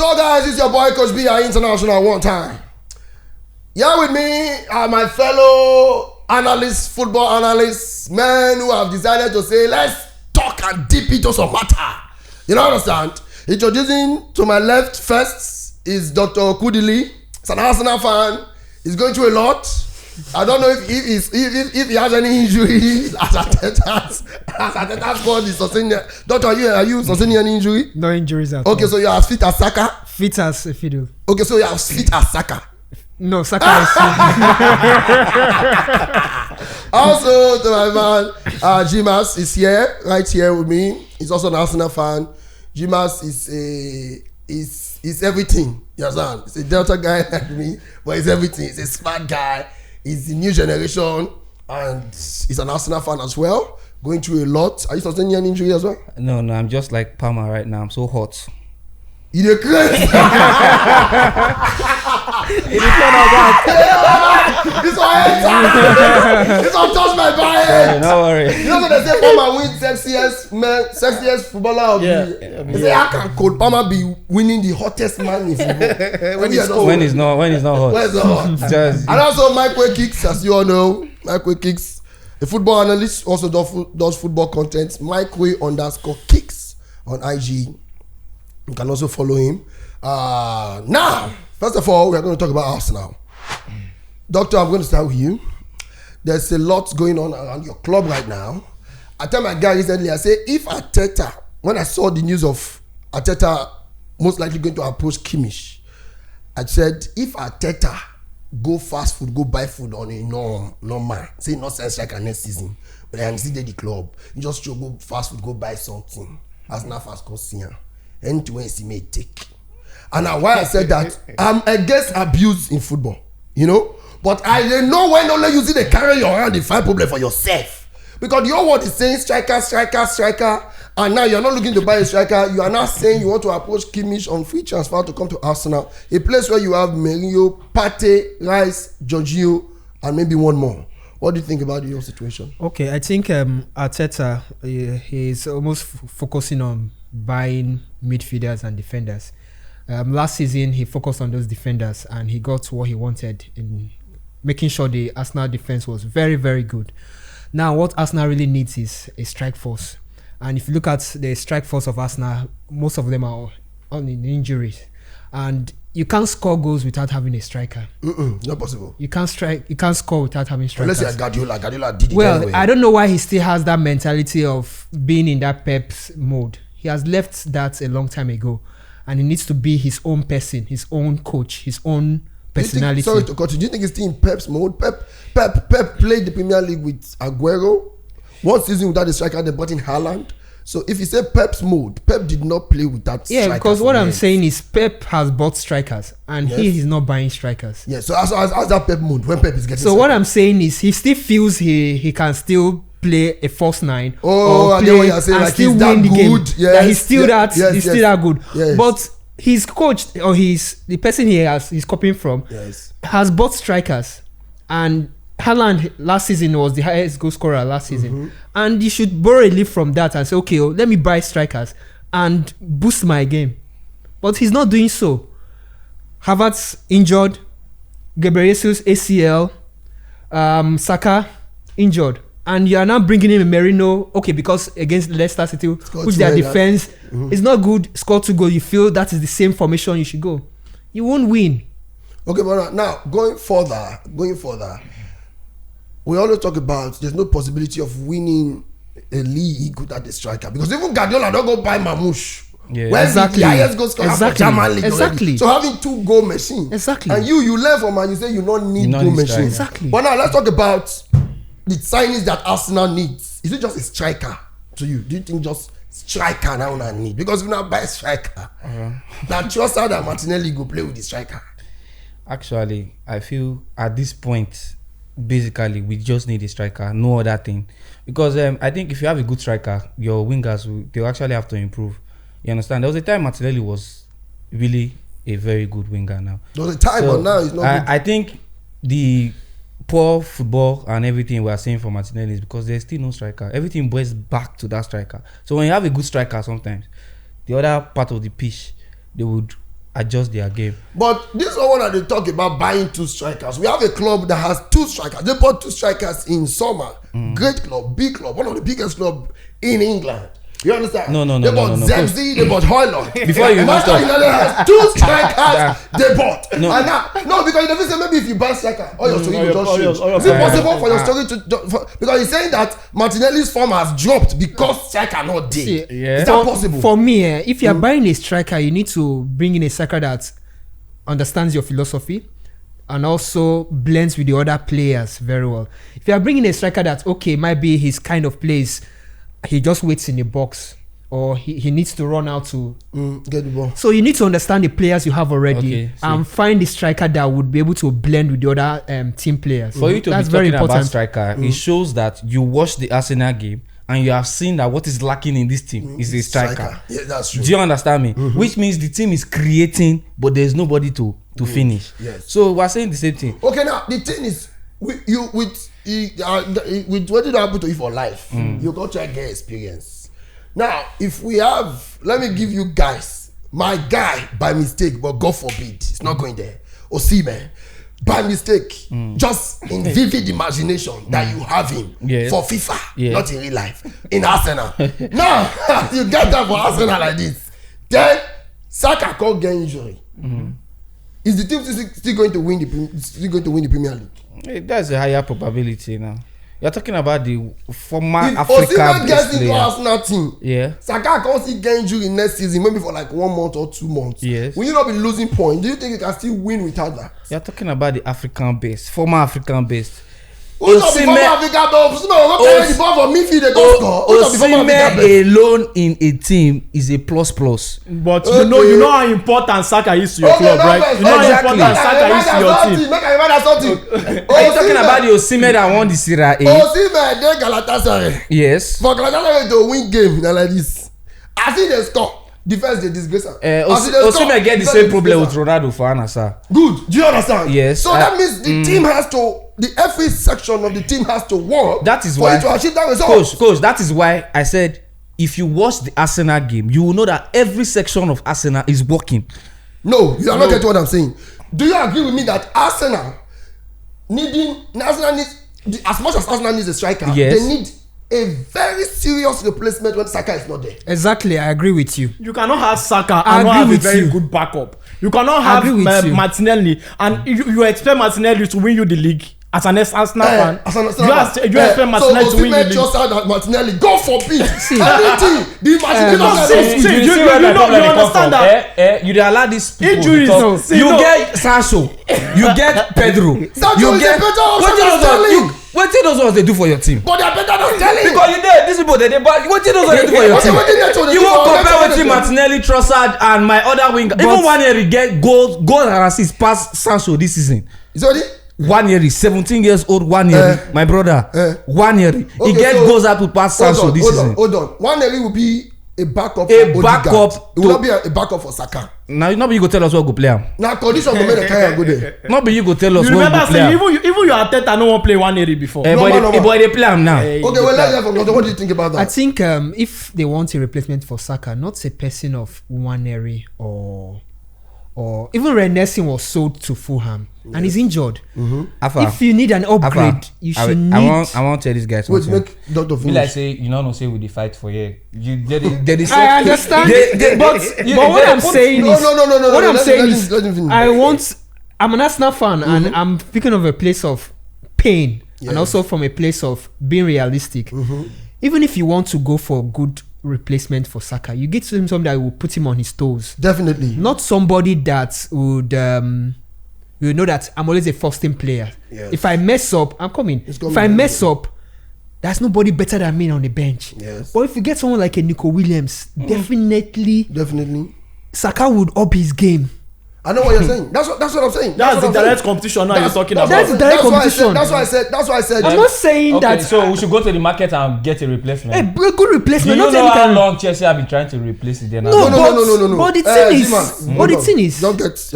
So guys, it's your boy Coach B, our international one time. Here with me are my fellow analysts, football analysts, men who have decided to say, let's talk and dip into some matter. You know, understand? Introducing to my left first is Dr. Kudili. He's an Arsenal fan. He's going through a lot. I don't know if he has any injury as Arteta's called is sustaining. Doctor, are you sustaining any injury? No injuries at all. Okay, so you are as fit as Saka? Fit as a fiddle. Okay, so you are as fit as Saka? No, Saka is Also, to my man, Jimas is here, right here with me. He's also an Arsenal fan. Jimas is everything. You understand? He's a Delta guy like me, but he's everything. He's a smart guy. He's the new generation, and he's an Arsenal fan as well. Going through a lot. Are you sustaining an injury as well? No, I'm just like Palmer right now. I'm so hot. You're crazy. This one touched my body. No worry. You know what they say? Palmer wins sexiest footballer of the year. They say, how can Cole Palmer be winning the hottest man in football? When he's not hot. When it's not hot. And also Mike Way Kicks, as you all know, Mike Way Kicks, a football analyst, also does football content. Mike Way _Kicks on IG. You can also follow him. Now, first of all, we are going to talk about Arsenal. Doctor, I'm going to start with you. There's a lot going on around your club right now. I tell my guy recently, I say, if Arteta, when I saw the news of Arteta most likely going to approach Kimmich, I said, if Arteta go fast food, go buy food on a normal, say not sense like next season, but I see the club, you just go fast food, go buy something. As not fast cost here. And to when he may take. And now why I said that, I'm against abuse in football, you know. But I know when only you see they carry your hand, they find problem for yourself. Because your word is saying striker, and now you're not looking to buy a striker. You are now saying you want to approach Kimmich on free transfer to come to Arsenal, a place where you have Mourinho, Partey, Rice, Jorginho, and maybe one more. What do you think about your situation? Okay, I think Arteta he's almost focusing on buying midfielders and defenders. Last season he focused on those defenders and he got what he wanted in making sure the Arsenal defense was very, very good. Now what Arsenal really needs is a strike force, and if you look at the strike force of Arsenal, most of them are on injuries, and you can't score goals without having a striker. Not possible. You can't score without having strikers. Unless you're Guardiola did it anyway. I don't know why he still has that mentality of being in that Pep's mode. He has left that a long time ago, and he needs to be his own person, his own coach, his own personality. Sorry to cut you. Do you think he's still in Pep's mode? Pep played the Premier League with Aguero. One season without a striker, they brought in Haaland. So if you say Pep's mode, Pep did not play with that striker. Yeah, because what I'm saying is Pep has bought strikers, and he is not buying strikers. Yeah, so as that Pep mode, when Pep is getting so what I'm saying is he still feels he can still play a false nine I know what you're saying, like still he's that win the game. good. That he's still that good. Yes. But his coach or the person he's copying from has bought strikers, and Haaland last season was the highest goal scorer last season, and you should borrow a leaf from that and say, okay, let me buy strikers and boost my game. But he's not doing so. Havertz injured, Gabriel Jesus ACL, Saka injured, and you are now bringing in Merino. Okay, because against Leicester City, which their defense is not good, score 2 goals. You feel that is the same formation you should go. You won't win. Okay, but now going further. We always talk about there's no possibility of winning a league without a striker, because even Guardiola don't go buy Mamouche. Yeah, exactly. The highest goal scorer for German league already. So having 2 goal machines. Exactly. And you learn from man, you say you don't need goal machines. Exactly. But now let's talk about the signings that Arsenal needs. Is it just a striker to you? Do you think just striker now I need? Because if you now buy a striker, now trust how that Martinelli go play with the striker. Actually, I feel at this point, basically, we just need a striker, no other thing. Because I think if you have a good striker, your wingers they'll actually have to improve. You understand? There was a time Martinelli was really a very good winger. Now there was a time, but now he's not. I think the poor football and everything we are saying for Martinelli is because there's still no striker. Everything boils back to that striker. So when you have a good striker, sometimes the other part of the pitch they would adjust their game. But this one that they talk about buying 2 strikers. We have a club that has 2 strikers. They bought 2 strikers in summer. Great club, big club, one of the biggest club in England. You understand? No. They bought Zemzi, they bought Hoyland. Before you Manchester United has 2 strikers they bought. No. And now, because you say maybe if you buy striker, all your story will just change. Is it possible for your story to because he's saying that Martinelli's form has dropped because striker not there. Is that possible? For me, if you are buying a striker, you need to bring in a striker that understands your philosophy and also blends with the other players very well. If you are bringing a striker that might be his kind of plays, he just waits in the box, or he needs to run out to get the ball. So you need to understand the players you have already and find the striker that would be able to blend with the other team players. For you to be talking about striker, it shows that you watch the Arsenal game and you have seen that what is lacking in this team is a striker. Yeah, that's true. Do you understand me? Which means the team is creating, but there's nobody to finish. Yes. So we're saying the same thing. Okay, now the thing is, with what did happen to you for life, you got to get experience. Now, if we have, let me give you guys, my guy by mistake, but God forbid, it's not going there. Osimhen, by mistake, just in vivid imagination that you have him for FIFA, not in real life, in Arsenal. Now, you get that for Arsenal like this, then Saka can't get injury. Is the team still going to win the Premier League? That's a higher probability now. You're talking about the former African. If Osimhen gets into Arsenal team, Saka can't see get injury next season, maybe for like 1 month or 2 months. Yes. Will you not be losing points? Do you think you can still win without that? You're talking about the African based, former African based. Osimhen alone in a team is a plus. But you know how important Saka is to your club, right? You know how important Saka is to your team. Are you talking about the Osimhen that won the Serie A? Osimhen dey Galatasaray. Yes. For Galatasaray to win game na like this. As he dey score, defense dey disgrace am. Osimhen get the same problem with Ronaldo for Anasa. Good. Do you understand? Yes. So that means the team has to, the every section of the team has to work. That is why, for you to achieve that result. Coach, that is why I said if you watch the Arsenal game, you will know that every section of Arsenal is working. No, you are not getting what I'm saying. Do you agree with me that Arsenal needs, as much as Arsenal needs a striker, they need a very serious replacement when Saka is not there. Exactly, I agree with you. You cannot have Saka and not have a very good backup. You cannot have Martinelli and you expect Martinelli to win you the league. As an Arsenal fan, you expect Martinelli to win the league. Just that Martinelli, God forbid, anything. You understand that? You allow these people injuries. You get Sancho, you get Pedro, you get what did those ones they do for your team? But they're better than Sterling. Because you there, these people they but what did those ones they do for your team? You won't compare with Martinelli, Trossard, and my other winger. Even one year he get goals and assists past Sancho this season. Is it? 1 year, 17 years old, 1 year, my brother. 1 year, he get goals up to pass Sancho this season. Hold on. 1 year will be a backup. A backup. It will not be a backup for Saka. Now, not be you go tell us what go play him. Now, condition go make the carry go there. Not be you go tell us what go play him. You remember saying even your Arteta no one play 1 year before. Boy, they play him now. Okay, well, let's hear from London. What do you think about that? I think if they want a replacement for Saka, not a person of Nwaneri or even Rennessin was sold to Fulham and he's injured. If you need an upgrade, you should need. I want to tell these guys. Wait, make Dr. finish. Like say you know say with the fight for here. I understand, but what I'm saying is, what I'm saying is, I'm an Arsenal fan and I'm speaking of a place of pain and also from a place of being realistic. Even if you want to go for good replacement for Saka, you get to him somebody that will put him on his toes. Definitely. Not somebody that would you know that I'm always a first team player. Yes. If I mess up, I'm coming. If I mess up, there's nobody better than me on the bench. Yes. But if you get someone like a Nico Williams, definitely Saka would up his game. I know what you're saying. That's what I'm saying. That's the direct competition now you're talking about. That's the direct competition. That's why I said. I'm not saying that. So we should go to the market and get a replacement. A good replacement. Do you know how long Chelsea have been trying to replace it? No. But the thing is, you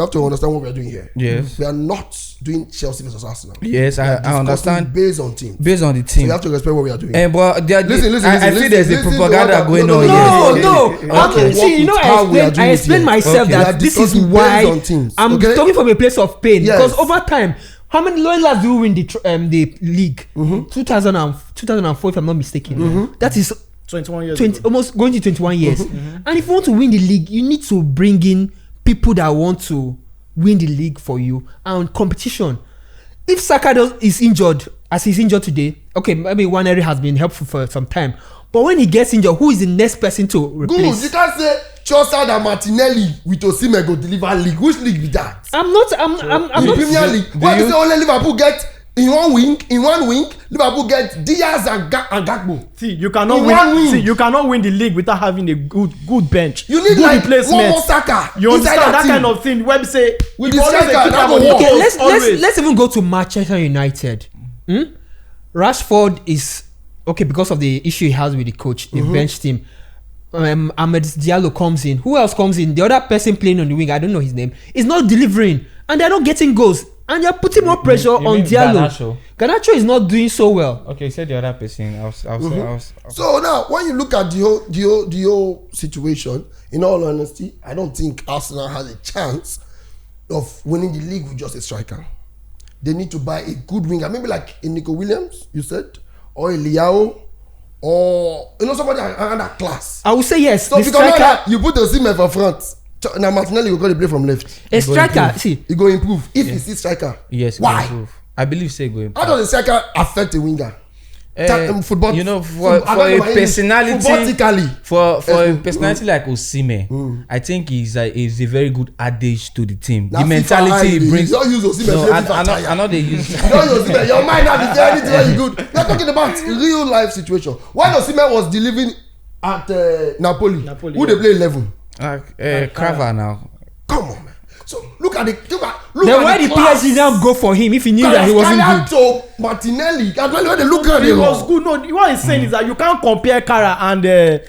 have to understand what we are doing here. Yes. We are not doing Chelsea versus Arsenal. Yes, I understand. Based on team. Based on the team. So you have to respect what we are doing. But listen, I feel there's a propaganda going on here. No. See, you know, I explained myself that this is why I'm talking from a place of pain. Because over time, how many last do we win the league? 2004, if I'm not mistaken. That is 21 years. Almost going to 21 years. And if you want to win the league, you need to bring in people that want to win the league for you and competition. If Saka is injured, as he's injured today, okay, maybe one area has been helpful for some time. But when he gets injured, who is the next person to replace? Good, you can't say Trossard and Martinelli with Osimhen go deliver league. Which league be that? I'm not. Premier League. Why do you say only Liverpool get in one wing? Liverpool get Diaz and Gakpo. See, you cannot win. See, you cannot win the league without having a good bench. You need good like replacement. one more Saka. You understand that kind of thing? Where we say with the striker. Okay, let's even go to Manchester United. Rashford is okay because of the issue he has with the coach. The bench team. Ahmed Diallo comes in. Who else comes in? The other person playing on the wing, I don't know his name, is not delivering, and they're not getting goals. And you're putting more pressure on Diallo. Garnacho is not doing so well. Okay, you said the other person. I was. So now, when you look at the whole situation, in all honesty, I don't think Arsenal has a chance of winning the league with just a striker. They need to buy a good winger, maybe like a Nico Williams, you said, or a Leao, or somebody another class. I would say yes. So because now you put Osimhen for front. Now Martinelli will go to play from left. A striker, see, he go improve if he see striker. Yes, why? Improve. I believe say go improve. How does a striker affect a winger? Football, you know, for a personality, for a personality like Osimhen, I think he's a very good adage to the team. The mentality he brings. Don't use Osimhen. I know they use. Don't use Osimhen. Your mind not be anything very good. We are talking about real life situation. When Osimhen was delivering at Napoli, who they play 11? Crava now. Come on, man. So look at the then why the PSG now go for him if he knew that he wasn't good? To Martinelli, when they look at him, he was good. No, what he's saying is that you can't compare Kara and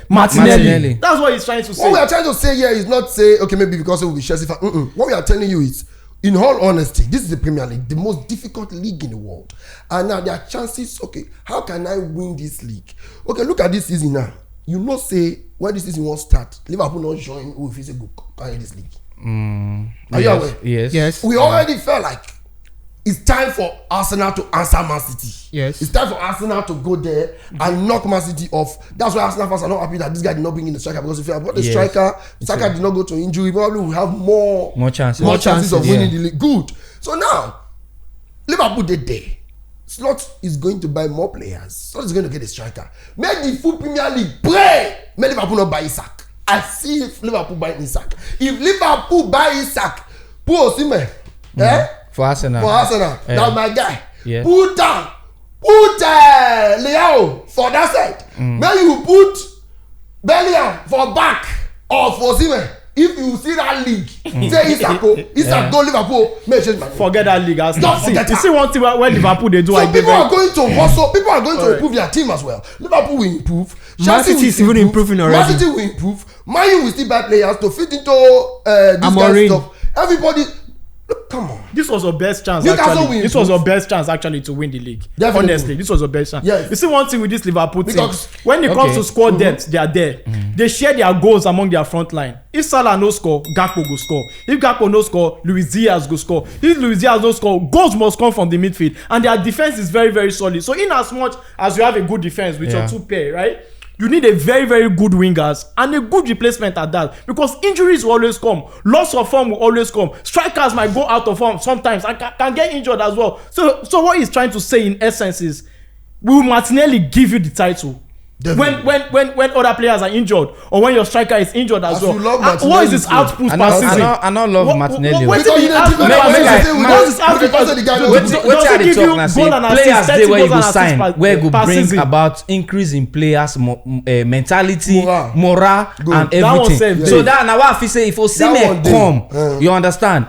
Martinelli. That's what he's trying to say. What we are trying to say here is not say okay maybe because it will be Chelsea fan. What we are telling you is, in all honesty, this is the Premier League, the most difficult league in the world, and now there are chances. Okay, how can I win this league? Okay, look at this season now. You know, say when this season won't start, Liverpool not join who if it's a good carry this league. Are you aware? Yes. We already felt like it's time for Arsenal to answer Man City. Yes. It's time for Arsenal to go there and knock Man City off. That's why Arsenal fans are not happy that this guy did not bring in the striker, because if you have got the striker, Saka did not go to injury, probably will have more chances of winning the league. Good. So now, Liverpool did there. Slot is going to buy more players. Slot is going to get a striker. Make the full Premier League pray. Make Liverpool not buy Isak. I see if Liverpool buy Isak. If Liverpool buy Isak, put Osimhen. For Arsenal. That's my guy. Yeah. Put Leao for that side. Then you put Bellingham for back or for Osimhen. If you see that league, say Isak go Liverpool, make change my name. Forget that league. Don't forget you see one thing when Liverpool they do. So people are going to also improve their team as well. Liverpool will improve. Man City is even improving already. Man City will improve. Man U will still buy players to fit into this kind of stuff. Everybody, look, come on. This was our best chance. This was our best chance actually to win the league. Definitely. Honestly, this was our best chance. Yes. You see one thing with this Liverpool team, when it comes to squad depth, they are there. They share their goals among their front line. If Salah no score, Gakpo go score. If Gakpo no score, Luis Diaz go score. If Luis Diaz no score, goals must come from the midfield. And their defense is very, very solid. So in as much as you have a good defense with your two pair, right? You need a very, very good wingers and a good replacement at that, because injuries will always come. Loss of form will always come. Strikers might go out of form sometimes and can get injured as well. So what he's trying to say in essence is, will Martinelli give you the title? when other players are injured or when your striker is injured as well. What is his output per season? I don't love Martinelli. What is his output per season? Does he give you goal and assist? Players where you go sign, where you go bring about increase in players' mentality, morale, and everything. So that now what I say, if Osimhen come, you understand?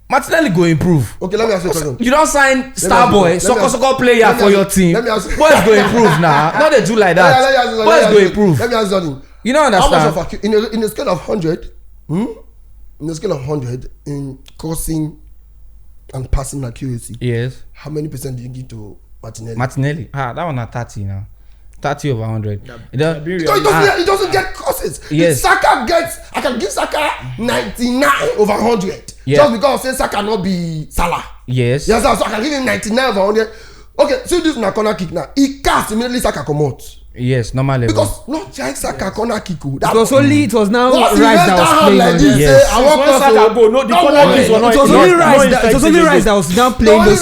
Martinelli go improve. Okay, let me ask you something. You don't sign star boy, soccer player for your team. Boys go improve now. Not they do like that. Boys go improve. Let me ask you something. You don't understand. How much of in a scale of 100, in a scale of 100 in crossing and passing accuracy, yes, how many percent do you give to Martinelli? That one at 30 now. 30 over 100. It doesn't get crosses. Yes. I can give Saka 99 over 100. Yeah. Just because say Saka not be Salah. Yes. Yes, so I can give him 99 over 100. Okay, see this na corner kick now. He cast immediately Saka come out. Yes, normal level. Because not just Saka corner kick. It was now Rice that was playing like this. Yes. I want Saka go. No, the corner kicks were not. It was only Rice that was now playing those.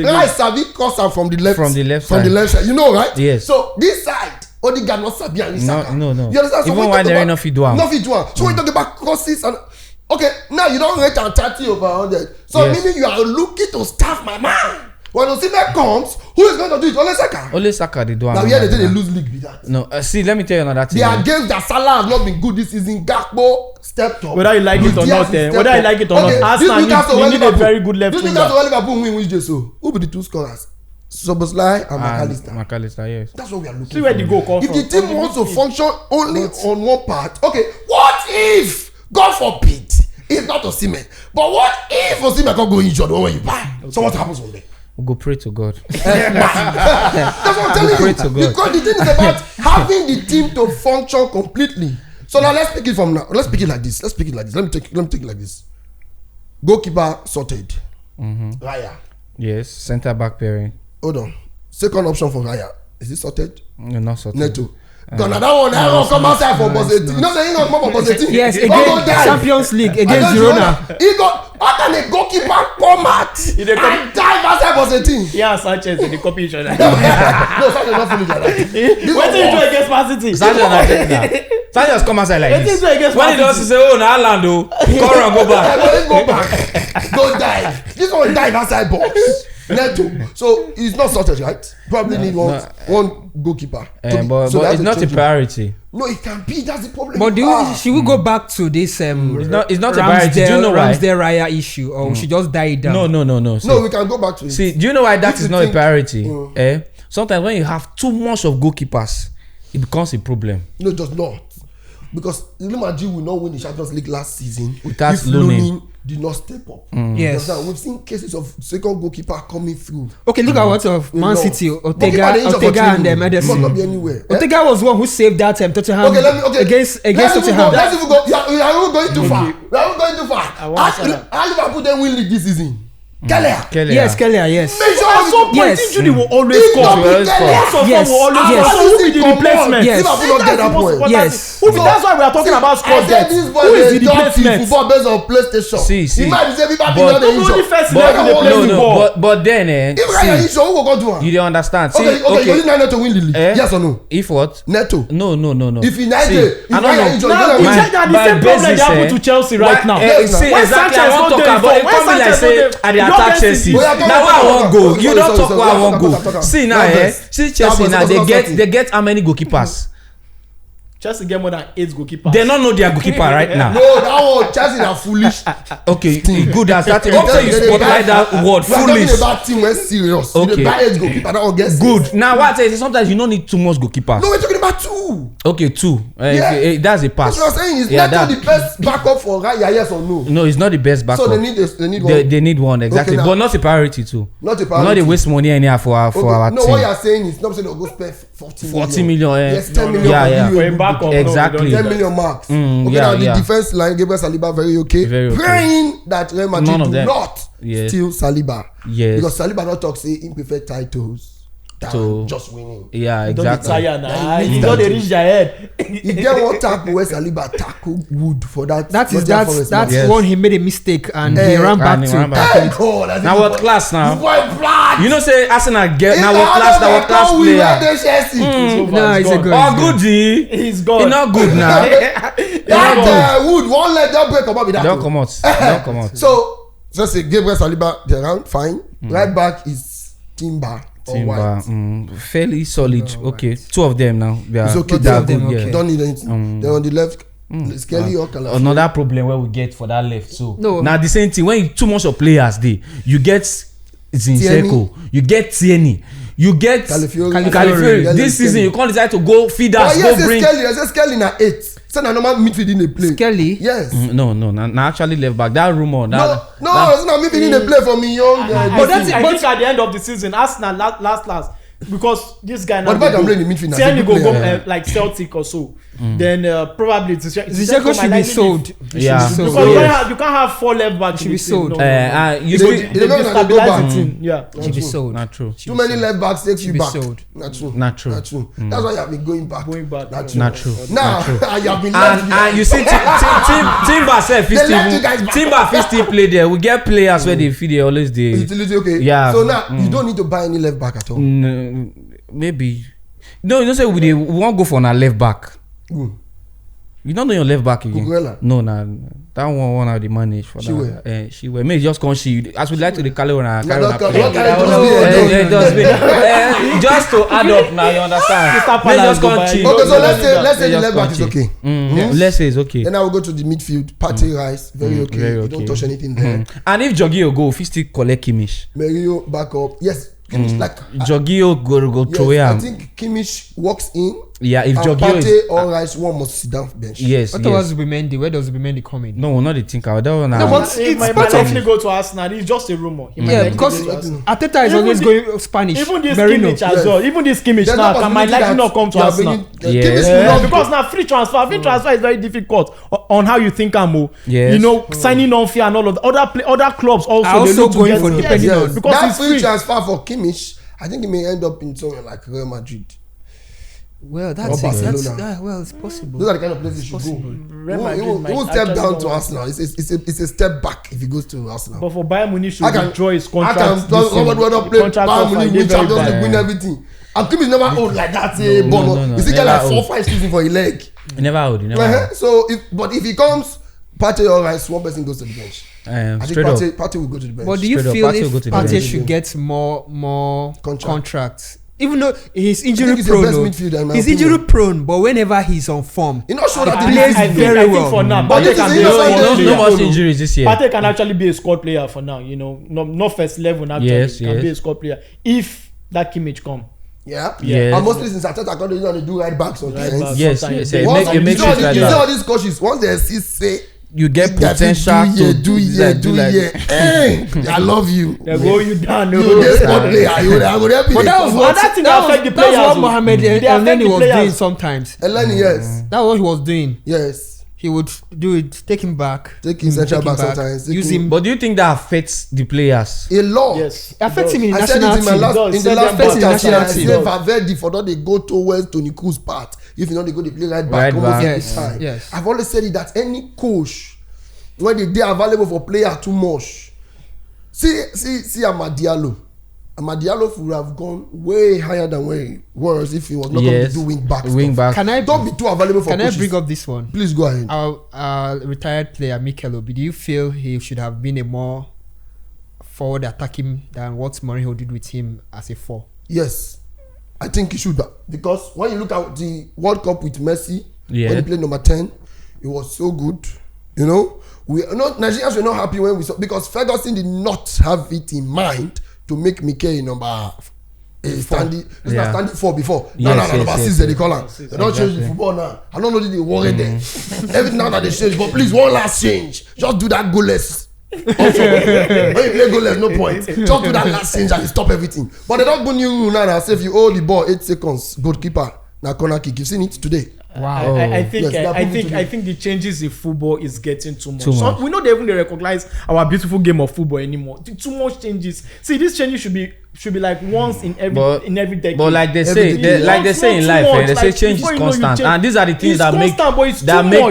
Rice Savi cross am from the left. From the left side. You know, right? Yes. So this side, Odegaard not Sabi and Saka. No. You understand? Even when they're not fit do am. So we talk about crosses and okay, now you don't rate on 30 over 100. So meaning you are looking to staff my man. When Osimhen comes, who is going to do it? Only Saka. They do am. Now here they lose league with that. No, see, let me tell you another thing. Their games that Salah has not been good this season. Gakpo stepped up. Whether you like it or not, Arsenal need a very good left winger. This Newcastle Liverpool win which day so? Who be the two scorers? Szoboszlai and McAllister, yes. That's what we are looking for. See where the goal comes from. If the team wants to function only on one part, okay, what if, God forbid, it's not Osimhen, but what if Osimhen can go injured when you buy? Okay. So what happens from there? We'll go pray to God. That's what I'm telling you. Because the thing is about having the team to function completely. So now let's pick it from now. Let's pick it like this. Let me take it like this. Goalkeeper sorted. Raya. Yes, centre back pairing. Hold on. Second option for Raya. Is it sorted? No, not sorted. Neto. Because that one come outside for Bozzetti. You know the England come for Bozzetti? Yes, against Champions League, against Girona. How can a goalkeeper come out and dive outside Bozzetti? Yeah, Sanchez, they copy each other. No, Sanchez not finish like that. What did you do against Man City? Sanchez come outside like this. When he does say, oh, now Haaland, go back. Go back. Go dive. This one dive outside box. Neto. So he's not sorted, right? Probably need one goalkeeper. But it's not a priority. No, it can be. That's the problem. But should we go back to this? It's not a priority. Do you know why? Ramsdale Raya issue, or we should just die it down? No. No, we can go back to it. See, do you know why that is not a priority? Sometimes when you have too much of goalkeepers, it becomes a problem. No, it does not. Because Real Madrid will not win the Champions League last season without Lunin did not step up. Yes. We've seen cases of second goalkeeper coming through. Okay, look at what of Man City, Ortega and Ederson. Not be anywhere. Ortega was one who saved that Tottenham against Tottenham. Let's even go. We are going too far. How Liverpool then win league this season? Keller. Yes. At some point, injury will always come. Yes. So who will be the replacement? Yes. Liverpool not get that point. Yes. That's why we are talking about squad depth. Who is the replacement? Football based on PlayStation. See. He might say everybody not the injured. But then, if Raya is who will go to him? You don't understand. Okay, you need Neto to win the league. Yes or no? If what? Neto. No. If he Raya injured, we check that the same problem they happen to Chelsea right now. See, exactly. I want to talk about it. Come like say attack Chelsea. Now where I want go, you don't talk where I want go. See now, see Chelsea now. They get how many goalkeepers? Chelsea get more than 8 goalkeepers. They don't know their goalkeeper right now. No, that one Chelsea are foolish. Okay, good as that. After you spotlight that word, foolish. We are talking about team when serious. Okay. The buy 8 goalkeeper that one gets good. Now what I say sometimes you don't need too much goalkeepers. No, we're talking about 2. Okay, 2. That's a pass. That's what I'm saying. Is Neto the best backup for Raya? Yes or no? No, it's not the best backup. So they need one. They need one exactly, but not a priority too. Not a priority. Not they waste money anyhow for our team. No, what you are saying is not saying they'll go spend 40 million. Yes, 10 million. Yeah. For a backup, exactly. 10 million marks. The defense line, Gabriel Saliba, very okay. Praying that Real Madrid do not steal Saliba. Yes. Because Saliba not talk say him prefer titles than just winning. Yeah, Don't be exactly. tired now. Like, You know they reach their head. He get one tackle where Saliba tackle Wood for that. That's Nottingham Forest that's match. Yes. one he made a mistake and he Eh, ran back and he to. ran back. Hey, God, that's Now it. what class now? You boy black. You know, say Arsenal get It's now what the class? other Now what guy class can't win when player? they Chelsea. No, it's a good. Oh, goodie. He's gone. He not good now. That Wood won't let them break up with that. Don't come out. Don't come out. So just say Gabriel Saliba, they're around fine. Right back is Timber. Timber, fairly solid. Okay, two of them now. They are, It's okay. they are them, good, okay. yeah. Don't need anything. They're on the left. Skelly or Calafia. Another problem where we get for that left. So No. now the same thing when you, too much of players there, you get Zinchenko, you get Tierney, you get Calafiori. This season you can't decide to go feed us. Yes, Go bring. I say Skelly na 8. Say na normal midfield in the play. Kelly. Yes. No, now actually left back. That rumor. No, That, it's not midfield in the play for me young. But that's it. I think at the end of the season, Arsenal last because this guy now. But the back I'm playing the midfield. Tierney go like Celtic or so. Then probably Zinchenko should be sold. Yeah. Because you can't have 4 left backs. Should be sold. you They see, go- they don't know Destabilize back. the team. Yeah. Should be sold. not true. Too many left backs takes you Should be back. sold. Not true. Not true. Not true. That's why you have been going back. Going back. Not true. Not true. Now you have been left behind. And you see, Timber self They left you guys back. Timber fit still play there. We get players where they feel they always they. Utility, okay. Yeah. So now you don't need to buy any left back at all. Maybe. No, you don't say we won't go for a left back. Who? You don't know your left back again. Cucurella? No, that one of the manage for Chiwe? that. She will. Maybe just come she. As we like to the carry on. Not Carry on. carry on. Just to add up now, you understand? Maybe just come cheat. Okay, so let's say the left back is okay. Let's say it's okay. Then I will go to the midfield. Partey Rice, very okay. very You don't okay. touch anything there. And if Jorginho go, if he still collect Kimmich. Mario back up. Yes, Kimmich like. Jorginho go throw Yes, I him. think Kimmich walks in. Yeah, if And Jorginho is. Partey or Rice, one must sit down bench. Yes, What was yes. Zubimendi? Where does Zubimendi come in? No, not the thinker. That one. No, but He it's might part of likely go to Arsenal. It's just a rumor. He might Yeah, likely because go to Arsenal. Arteta is Even always the- going Spanish. Even this Merino. Kimmich as well. Even this Kimmich There's now no might possibility likely that not come to you are Arsenal. bringing- Yes. Kimmich will Yeah, not- because now free transfer is very difficult on how you think Amo. Yes. You know, signing on fee and all of the other clubs also. Are they also look to going get for him. depending Yes. on- because That he's free free. transfer for Kimmich, I think he may end up in somewhere like Real Madrid. Well, Or that's Barcelona. well, it's possible. Those are the kind of places you should Possible. go. Real Madrid He might won't step actually down go to on. Arsenal. It's a step back if he goes to Arsenal. But for Bayern Munich, should I can withdraw his I contract. can this somebody season. who don't The play contract Bayern offer Munich, dey win very Champions bad. League, win everything. And Kimmich never old like that. Say, No, He's got like never 4-5 seasons for his leg. You never hold. You never hold. So if he comes, Partey or Rice, one person goes to the bench. I think Straight up. Partey will go to the bench. But do you Straight up, feel Partey will if go to the Partey bench. should get more contracts? Even though he's think injury he's the prone, best though. midfielder in my He's opinion. injury prone, but whenever he's on form, He not sure that He he plays plays very I think well. for now, But Partey this can is be a innocent squad days. No player. much injuries this year. Partey can actually be a squad player for now. You know, not first level. Actually, Yes, can yes. be a squad player if that Kimmich come. Yeah. Yes. And mostly since Arteta can't do do right back sometimes. Right back. Yes, Sometimes yes. they- Once It makes you it see like all that. these coaches, once they see say You get that potential to do like- Hey, I love you. They go you down. You the sport player. I would help you. but that was And what that thing that affect the was, that's players, what oh. Mohamed They affect and then he the was players. doing sometimes. Eleni, yes, That's what he was doing. yes. He would do it, take him back, Take him central take him back sometimes. Take use him- him. But do you think that affects the players? A lot. Yes, It affects him in I said national it in my team. last Does. in the Said last them both in podcast. national I team. said Valverde for that they go towards Toni Kroos part. If you know they go they play right back Right almost back. every Yes, time. yes. I've always said it that any coach when they are available for player too much. See Amad Diallo. Amad Diallo would have gone way higher than where he was if he was not going to do wing back. Wing stuff. back. Can I Don't be too available for can I coaches. bring up this one? Please go ahead. Our retired player Mikel Obi. Do you feel he should have been a more forward attacking than what Mourinho did with him as a 4? Yes, I think he should have, because when you look at the World Cup with Messi, Yeah. when he played number 10, it was so good. You know, Nigerians were not happy when we saw, because Ferguson did not have it in mind to make Mikel number standing. It's not standing 4 before. Yes, No, yes, number yes, 6 they call him. They don't change the Exactly. football now. I don't know if they worry there. Everything now that they change, but please one last change. Just do that goalless. Also, when you play goalless, no point. Just do that last change and stop everything. But they don't go new rule now. Say if you hold the ball 8 seconds, goalkeeper now corner kick. You've seen it today. Wow. I think Yes, they are I proving think to I me. think the changes in football is getting too much. Too much. We know they even recognize our beautiful game of football anymore. Too much changes. See, these changes should be should be like once in every decade. But like they say, in life, they say change is constant, and these are the things that make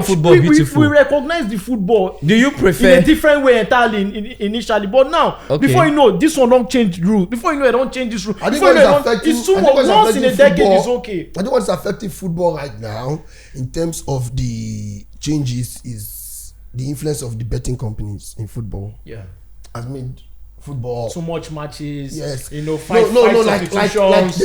football beautiful. We recognize the football. Do you prefer in a different way entirely initially, but now before you know this one don't change rules. Before you know, it don't change this rule. Before you know, it's too much. Once in a decade is okay. I think what's affecting football right now in terms of the changes is the influence of the betting companies in football. Yeah, has made football so much matches. Yes, fight like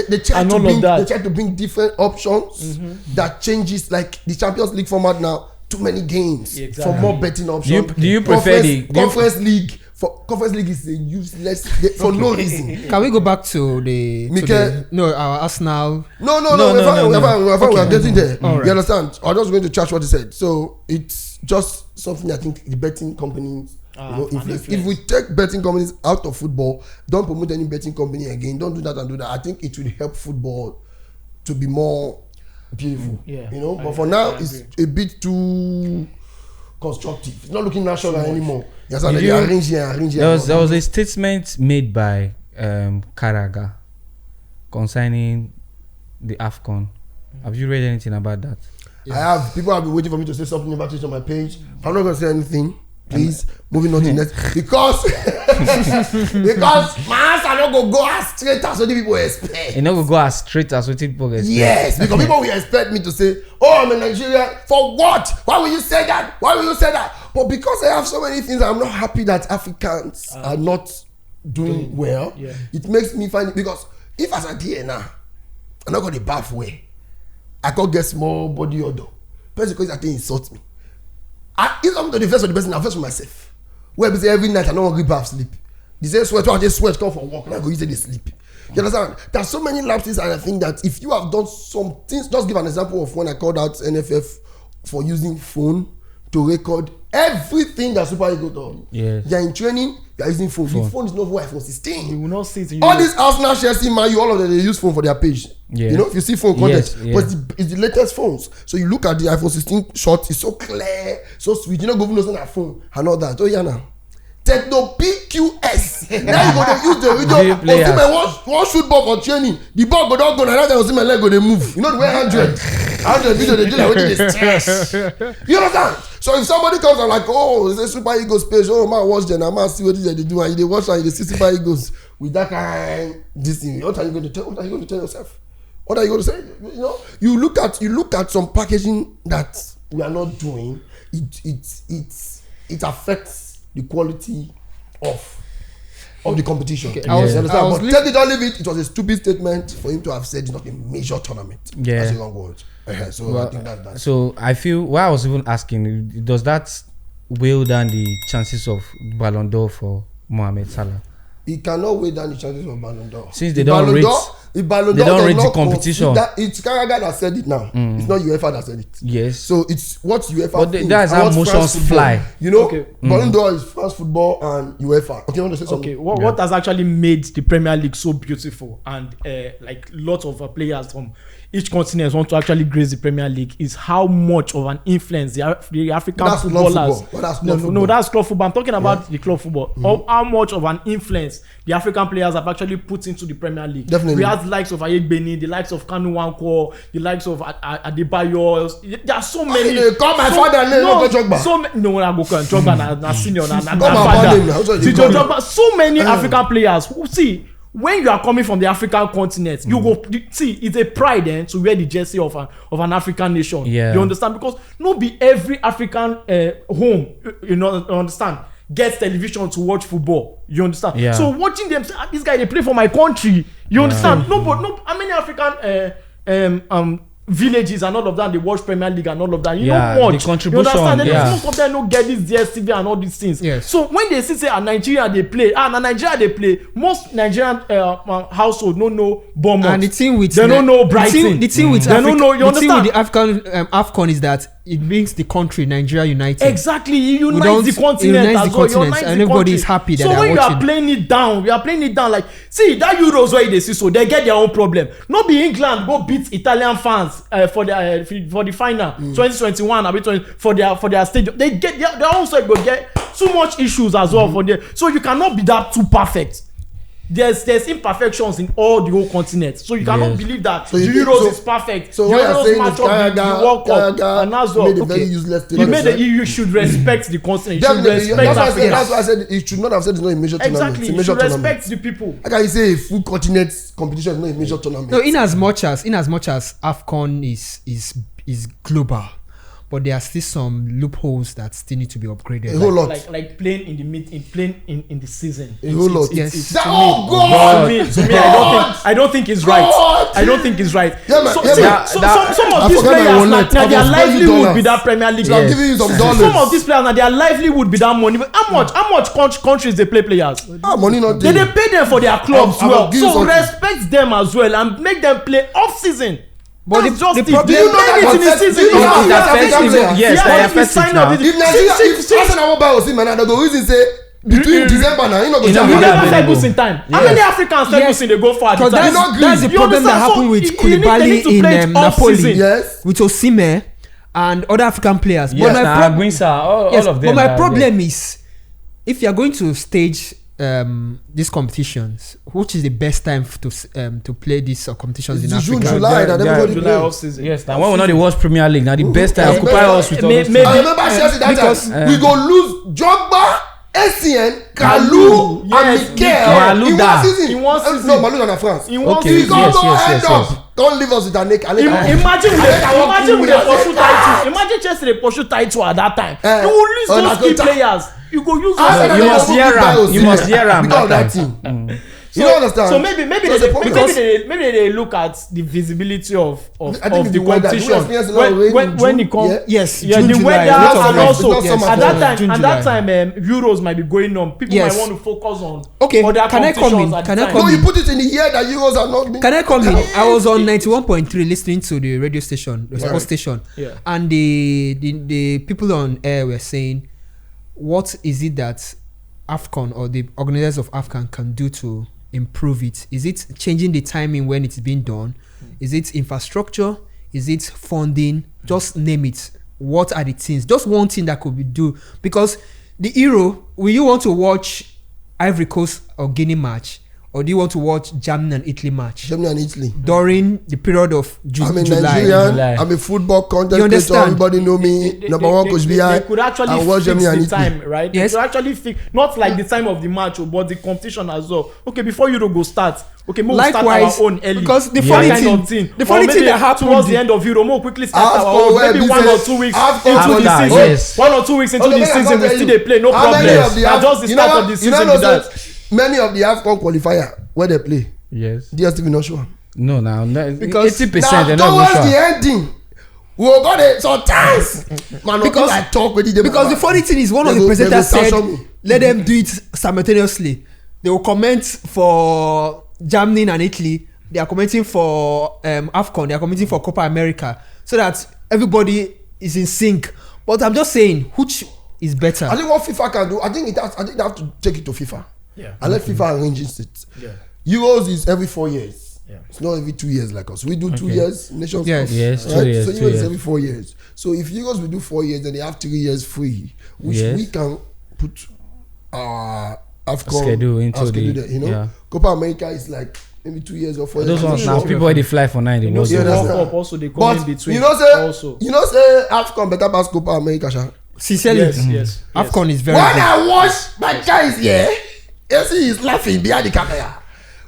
they try to bring different options that changes, like the Champions League format now. Too many games for more betting options. Do you prefer the Conference League? For Conference League is a useless for no reason. Can we go back to our Arsenal? No. We are getting there. Right. You understand? I was just going to charge what he said. So it's just something I think the betting companies. Influence. If we take betting companies out of football, don't promote any betting company again. Don't do that and do that. I think it will help football to be more beautiful. But for now, it's a bit too constructive. It's not looking natural anymore. Arrange here. There was a statement made by Karaga concerning the Afcon. Have you read anything about that? I have. People have been waiting for me to say something about it on my page. I'm not going to say anything. Please, moving on to next. Because my answer not go as straight as what people expect. It not go as straight as what people expect. Yes, because people will expect me to say, "Oh, I'm in Nigeria." For what? Why will you say that? But because I have so many things, I'm not happy that Africans are not doing well. Yeah. It makes me find it, because if as a here now, I'm not going to bath way. I can't get small body odor. Because I think insults me. If I'm to the first of the person, I'm first for myself. Where I say every night I don't want to bath sleep. They say sweat, I just sweat, come for work, and I go easily sleep. You understand? There's so many lapses, and I think that if you have done some things, just give an example of when I called out NFF for using phone to record everything that Super Eagles do. Yes. They're in training, they're using phone. The phone is not for iPhone 16. You will not see it. All these Arsenal, Chelsea, Man U, all of them, they use phone for their page. Yeah. You know, if you see phone content, but it's the latest phones. So you look at the iPhone 16 shot, it's so clear, so sweet. You know, go on that phone and all that. Oh yeah, now. Techno PQS. Now you go to use the video. One shoot ball for training. The ball go down, and now they see my leg go they move. You know the way 100 video they do like when they stress. You understand? So if somebody comes and like, oh, it's a Super Eagles page, oh man, watch them, I man see what they do, and they watch and they see Super Eagles with that kind this thing. What are you going to tell? What are you going to tell yourself? What are you going to say? You know, you look at some packaging that we are not doing. It affects the quality of the competition. Okay. But take it or leave it. It was a stupid statement for him to have said it's not a major tournament. Yeah, that's a wrong word. So I think that. So I feel why I was even asking, does that weigh down the chances of Ballon d'Or for Mohamed Salah? It cannot weigh down the chances of Ballon d'Or. Since they don't rate the competition. It's Carragher that said it now. It's not UEFA that said it. Yes. So it's what UEFA. But that's how motions fly. You know, Ballon d'Or is France football and UEFA. Okay, you want to say something? Okay, what has actually made the Premier League so beautiful and like lots of players from each continent want to actually grace the Premier League is how much of an influence the African footballers. That's club football. I'm talking about the club football. Of how much of an influence the African players have actually put into the Premier League. Definitely. We have the likes of Ayegbeni, the likes of Kanu Nwankwo, the likes of Adebayo. There are so many. Call my father name, not Drogba. I go call Drogba na senior na grandfather. So many African players who see. When you are coming from the African continent, you go see it's a pride to wear the jersey of an African nation. Yeah. You understand? Because not be every African home, you understand, gets television to watch football. You understand? Yeah. So watching them say, this guy they play for my country. You understand? No, how many African villages and all of that, they watch Premier League and all of that. You know what? The contribution. You understand? Most of them don't get this DSTV and all these things. Yes. So when they say Nigeria they play, most Nigerian household don't know Bournemouth. And the thing with they don't know Brighton. The thing with the African Afcon is that it brings the country Nigeria united. Exactly, it unites the continent as well. And everybody is happy that so when you are playing it down, we are playing it down like see that Euros where they see so they get their own problem. Not be England go beat Italian fans for the final 2021 for their stadium. They get their own side go get too much issues as well for them. So you cannot be that too perfect. there's imperfections in all the whole continent, so you cannot believe that the Euros is perfect. So the what you're Euros saying match is up the World Cup, and that's made a well. very Okay, useless he made statement. you should respect the continent. You should Definitely, respect Africa. that's why I said it should not have said it's not a major tournament. Exactly, It's a you major should tournament. respect the people. How can you say a full continent competition is not a major tournament? No, in as much as Afcon is global, but there are still some loopholes that still need to be upgraded. A whole lot. Like playing in the season. A whole lot. Yes. Oh God! To me, I don't think it's right. I don't think it's right. Yeah, man, some I of these forgot my players, wallet. now I their was spending livelihood dollars. be that Premier League. So I'm giving you some dollars. Some of these players, now their livelihood be that money. But how much countries they play players? Money not They there. pay them for their clubs I will well. give you So something. respect them as well and make them play off season. But That's the justice. problem- Do you know that that in the concept- season? do you know It that affects affects him. him? Yes, Yeah, that if affects sign it of now. it- If Nigeria, if Arsenal won't buy Osimhen, they go reason say between December now, you know go You know, tell We we me. have never said available. this in time. How Yes. many Africans said this in they go for at the Because time? that's the You problem that understand? happened So with they need Koulibaly to in play it Napoli, off-season. Yes. with Osimhen and other African players. Yes, all of them. But my are problem is, if you are going to stage these competitions, which is the best time to play these competitions in It's June, Africa? July that everybody July play. off season. Yes, now when we not the watch Premier League, now the best time Yeah. occupy us with all those Maybe- I remember Chelsea that because, time. We go lose Drogba, Essien, Kalou, and Yes, Mikel Malouda. in one season. In one season. No, Malouda na France. In one Okay, You season. go yes, go yes, end yes, up. yes. Don't leave us with a neck. Imagine we dey pursue title. Imagine Chelsea dey pursue title at that time. You will lose those key players. You go use those. You must hear am. You must hear am because of that that time. team. You don't understand. So maybe So it's a problem. they look at the visibility of I think the the weather. We competition experience a lot of rain in when June. it comes. Yeah. Yes, Yeah, June, the July, weather a lot of and rain. also It's not summer at that time. time, June, at that July. time, Euros might be going on. People Yes. might want to focus on Okay, other can I come competitions in? at Can the I time. come No, in? you put it in the year that Euros are not. Can I come in? I was on 91.3 listening to the radio station, the sports station, Yeah. and the people on air were saying, what is it that Afcon or the organizers of Afcon can do to improve it? Is it changing the timing when it's being done? Is it infrastructure? Is it funding? Just name it. What are the things? Just one thing that could be do, because the Euro, will you want to watch Ivory Coast or Guinea match, or do you want to watch Germany and Italy match Germany and Italy. during the period of I'm a July? Nigerian. July. I'm a football You content creator. understand? Everybody know me. Number one coach They BI. could actually I watch fix Germany and the Italy. time, right? Yes. They could actually fix, not like the time of the match, but the competition as well. Okay, before Euro go start. Okay, we'll start Likewise, our own early. because the That funny kind thing- of thing. the funny Or thing maybe that happened towards the end of Euro, we'll quickly start Afcon, our own. where Maybe we 1 or say 2 weeks Afcon into the after, season. yes. 1 or 2 weeks into Okay, the make I season, come we tell still you. they play. No How many problem. of the That's just the you know start what? of the You know season. what, Be that. many of the Afcon qualifier where they play. Yes. DSTV not sure. No, now Because 80% they're Now not towards even the sure. ending, we will got it sometimes. Man, because I talk with them. Because the funny thing is, one of They the go- they presenters go said, sanction me. let them do it simultaneously. They will comment for Germany and Italy. They are commenting for Afcon. They are commenting for Copa America, so that everybody is in sync. But I'm just saying, which is better? I think what FIFA can do, I think they have to take it to FIFA. Yeah. And let FIFA arrange it. Yeah. Euros is every 4 years. Yeah. It's not every 2 years like us. We do 2 Okay. years Nations Yes. Cup, Yes, 2 right? years, So 2 Euros is years. every 4 years. So if Euros will do 4 years, then they have 3 years free, which Yes. we can put our Afcon Schedule into our schedule the- there, you know. yeah. Copa America is like maybe 2 years or 4 years. Those ones I now, think so. people already fly for 9. You know, Yeah, say that's World right. Cup also they come But in between. you know say also. Afcon better pass Copa America, sha. Sincerely, Yes. Afcon is very When good. I watch my guys here, you see he's laughing behind the camera.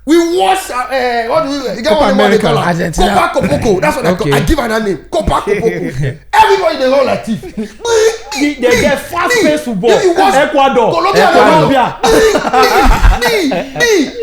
We watch what do we? You get Copa what they America, call it? Argentina. Copa Copoko. That's what I call. Okay. I give her that name. Copa Copoko. Everybody they run like thief. They get fast-paced football. You watch Ecuador. Colombia.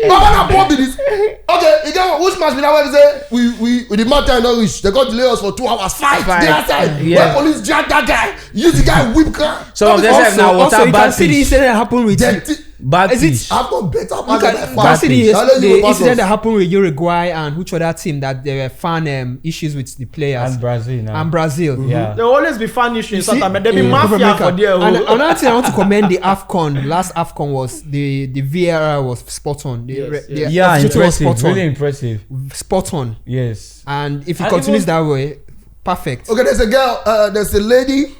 Baba na bomb be this. Okay, you get which match be that where they say we the match time not reach. They got delay us for 2 hours. Fight. They outside. Yeah. When police drag that guy, use the guy whip car. Some of them have now Also, water you can bad see the fish. incident that happened with. Bad Is it- fish. I've got better You pass can, than you by can far. see the, I'll let you the pass incident us. that happened with Uruguay and which other team that there were fan issues with the players And Brazil now. and Brazil. Yeah. There will always be fan issues in See, South America. There be in mafia Copa for there. And oh. another thing I want to commend the Afcon. Last Afcon was the VAR was spot on. The, Yes, the yes. Yeah, officiating was impressive. spot on. Really impressive. Spot on. Yes. And if it And continues even- that way, perfect. Okay, there's a girl, there's a lady,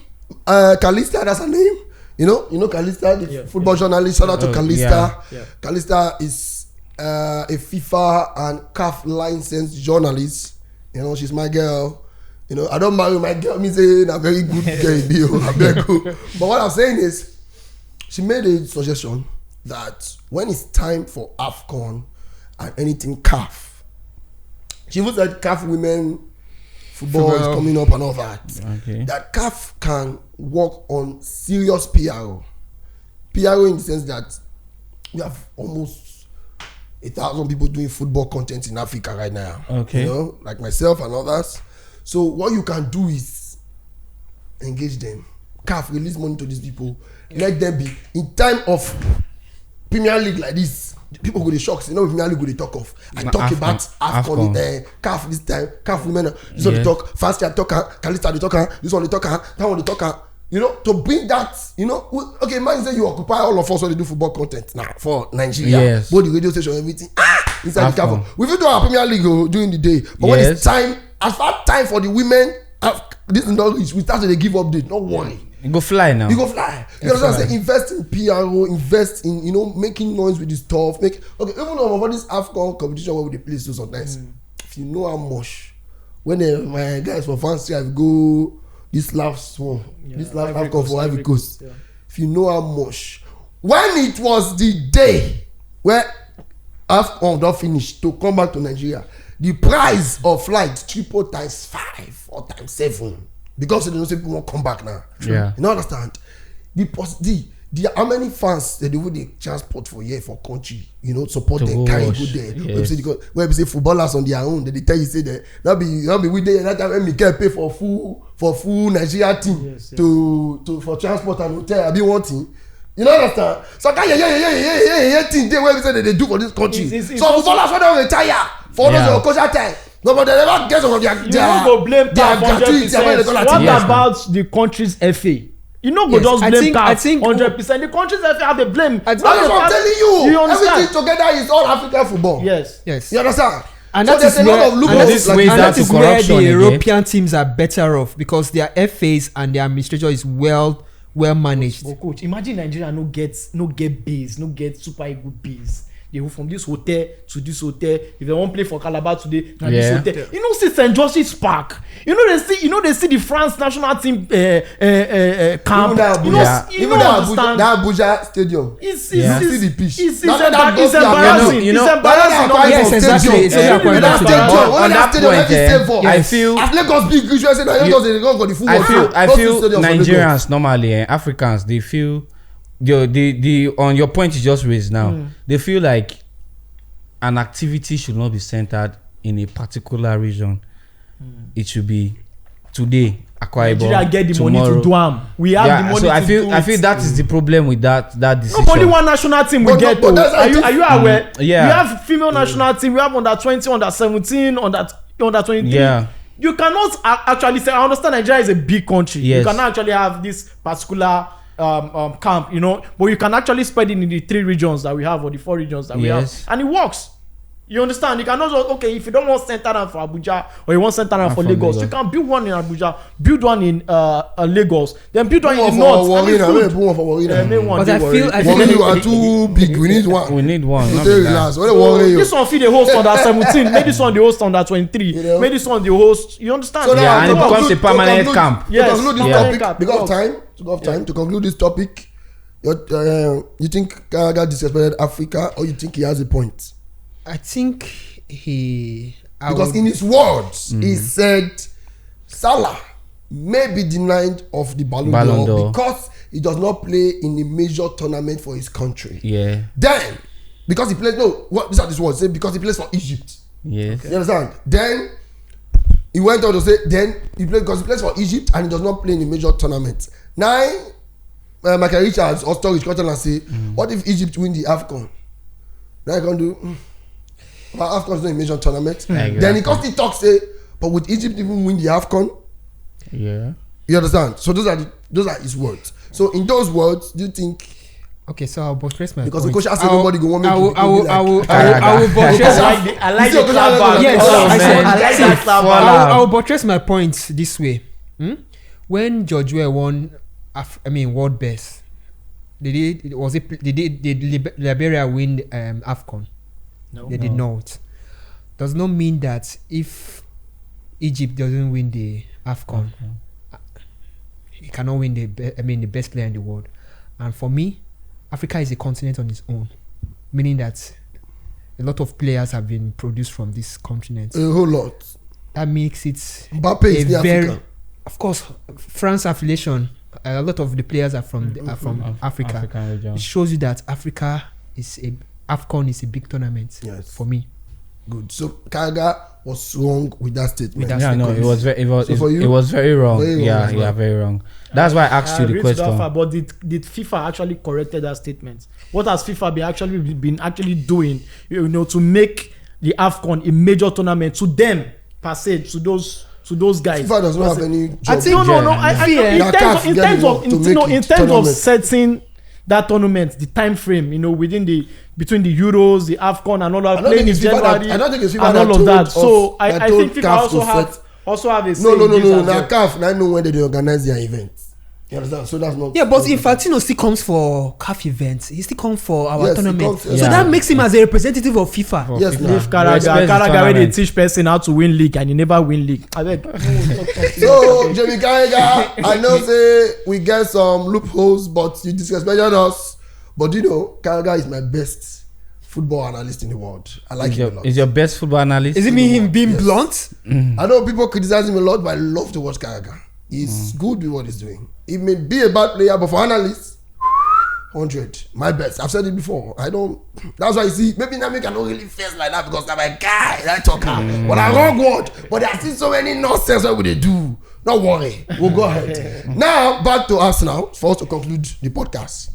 Calista, that's her name. You know Calista, the Yeah, football journalist. Shout out to Oh, Calista. yeah. Yeah. Calista is a FIFA and CAF licensed journalist. You know, she's my girl. You know, I don't marry my girl. Me saying a very good girl. But what I'm saying is, she made a suggestion that when it's time for Afcon and anything CAF, she even said CAF women football is coming up and all that. Okay. That CAF can work on serious PRO. PRO in the sense that we have almost 1,000 people doing football content in Africa right now. Okay. You know, like myself and others. So what you can do is engage them. CAF release money to these people. Let them be in time of Premier League like this. People go to shocks. You know, Premier League go to talk of. I talk about Afcon. CAF this time. CAF women. This one they talk. Fast year talk. Calista they talk. This one they talk. That one they talk. You know, to bring that. You know, okay, man, say you occupy all of us when they do football content now for Nigeria. Yes. Both the radio station, everything. Inside Afcon. the CAF. We will do our Premier League during the day, but when it's time, as far time for the women, this is not rich. We start to give update. Don't worry. You go fly now. You go fly. You know what I'm saying? Invest in PRO, invest in, you know, making noise with this stuff. Even over this Afcon competition where they play so sometimes. If you know how much, when my guys for fans have go this last one, this last Afcon for Ivory Coast. Yeah. If you know how much, when it was the day where Afcon don't finish to come back to Nigeria, the price of flight triple times 5 or times 7. Because they don't say people won't come back now. Yeah. You know, understand? The how many fans they do the transport for here for country, you know, support to them, carry go there. Yes. Where we say footballers on their own, they tell you say that be we there that time when we can pay for full Nigeria team to for transport and hotel. I be wanting. You know understand? So can thing there where we say that they do for this country. So footballers when they retire for those cultural time. No, but they never get some of their. You don't go blame CAF 100%. What about the country's FA? You know, go just blame CAF 100%. The country's FA have the blame. That's what I'm telling you. You understand? Everything together is all African football. Yes. You understand? And so that is where the European again. teams are better off because their FAs and their administration is well managed. But coach, imagine Nigeria no get base, no get super good base. They go from this hotel to this hotel. If they won't play for Calabar today, now this hotel. You know, see St. George's Park. You know they see the France national team camp. Even that Abuja stadium. It's the pitch. It's embarrassing. You know, it's embarrassing. Yes, exactly. On that point, I feel as Lagos big usually say Lagos they go for the football. I feel Nigerians normally, Africans, they feel. The on your point you just raised now, they feel like an activity should not be centered in a particular region. It should be today Akwa Ibom, Nigeria get the tomorrow. money to do am. We have the money so to I feel that is the problem with that decision. Only one national team we get. Are you aware? We have female national team. We have under 20, under 17, under 23. Yeah. You cannot actually say. I understand Nigeria is a big country. Yes. You cannot actually have this particular camp, you know, but you can actually spread it in the 3 regions that we have or the 4 regions that we have, and it works. You understand? You cannot just, okay, if you don't want center down for Abuja or you want center down for Lagos, you can build one in Abuja, build one in Lagos, then build one in the north. But I feel you are too big. We need one. We need one. This one feed the host under 17. Maybe this one the host under 23. Maybe this one the host. You understand? So and it becomes a permanent camp. To conclude this topic, because to conclude this topic, you think Gallagher disrespected Africa, or you think he has a point? I think because in his words, he said Salah may be denied of the Ballon d'Or because he does not play in a major tournament for his country. Yeah. Then, because he plays, these are his words, say because he plays for Egypt. Yes. You understand? Then he went on to say, then he plays because he plays for Egypt and he does not play in a major tournament. Now, Michael Richards or Storage got on and say, what if Egypt win the Afcon? Now he can do. Afcon is not a major tournament. Exactly. Then he constantly talks, say, but would Egypt even win the Afcon? Yeah. You understand? So those are his words. So in those words, do you think? Okay, so I'll buttress my because point. the coach has nobody go want me to I will buttress. I like the clap. Yes, I like that. I will buttress my point this way. When George Weah won, World Best, did Liberia win Afcon? No. They did not. Does not mean that if Egypt doesn't win the Afcon, he cannot win the best player in the world. And for me, Africa is a continent on its own, meaning that a lot of players have been produced from this continent. A whole lot. That makes it Mbappe is the Africa. Of course, France affiliation. A lot of the players are from Africa. African region. It shows you that Afcon is a big tournament. Yes. For me. Good. So Carragher was wrong with that statement. It was very wrong. Very wrong Very wrong. That's why I asked you the question. But did FIFA actually corrected that statement? What has FIFA been actually doing, to make the Afcon a major tournament to them per se, to those guys? FIFA does not have any job. I think in terms of setting that tournament, the time frame, between the Euros, the Afcon, and all that, playing in January, I don't think it's FIFA and all of that. So I think FIFA CAF also have a say. No. Now CAF, I know when they organize their events. You understand? So that's not. Yeah, but Infantino still comes for CAF events. He still comes for our tournament. So Yeah. that makes him as a representative of FIFA. Yes, now. If Carragher when they teach person how to win league and he never win league. So Jamie Carragher, I know say we get some loopholes, but you disrespected us. But Carragher is my best football analyst in the world. I like him a lot. Is your best football analyst? Is it me him being blunt? I know people criticize him a lot, but I love to watch Carragher. He's good with what he's doing. He may be a bad player, but for analysts, 100. My best. I've said it before. That's why you see, maybe Nami cannot really face like that because I'm a guy, that talker. But I wrong word. But there are still so many nonsense what would they do. Don't worry. We'll go ahead. Now, back to Arsenal for us to conclude the podcast.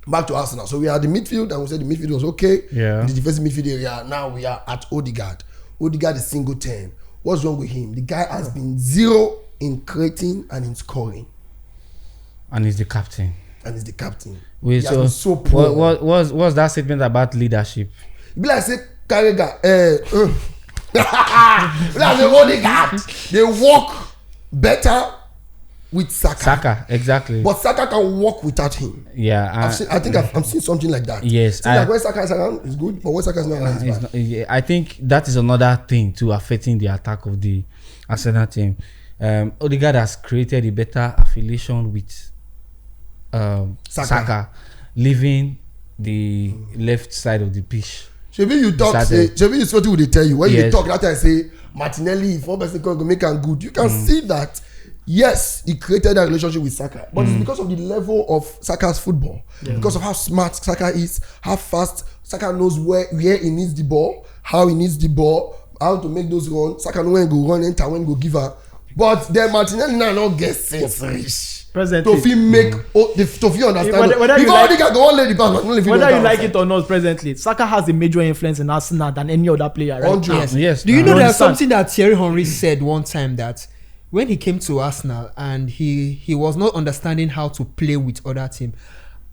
Back to Arsenal. So we are at the midfield, and we said the midfield was okay. Yeah. The defensive midfield area. Now we are at Odegaard. Odegaard is single 10. What's wrong with him? The guy has been 0 in creating and in scoring. And he's the captain. Wait, so poor. What's that statement about leadership? Be like say Carragher, like say Odegaard, they work better with Saka. Exactly. But Saka can work without him. Yeah. I'm seeing something like that. Yes. Like when Saka is around, it's good, but when Saka is not around, it's bad. I think that is another thing too affecting the attack of the Arsenal team. Odegaard has created a better affiliation with Saka, leaving the left side of the pitch. Shebi you talk, Shebi is what they tell you. When you talk that time, say Martinelli, if one person can go make him good, you can see that. Yes, he created that relationship with Saka, but it's because of the level of Saka's football, because of how smart Saka is, how fast Saka knows where he needs the ball, how he needs the ball, how to make those runs. Saka know when go run, enter, when go give her. But then Martinelli now not get sense rich. Presently, Tofi make Tofi understand. Whether you like it or not, presently, Saka has a major influence in Arsenal than any other player. Right? Yes. Do you know there's something that Thierry Henry said one time that when he came to Arsenal and he was not understanding how to play with other team,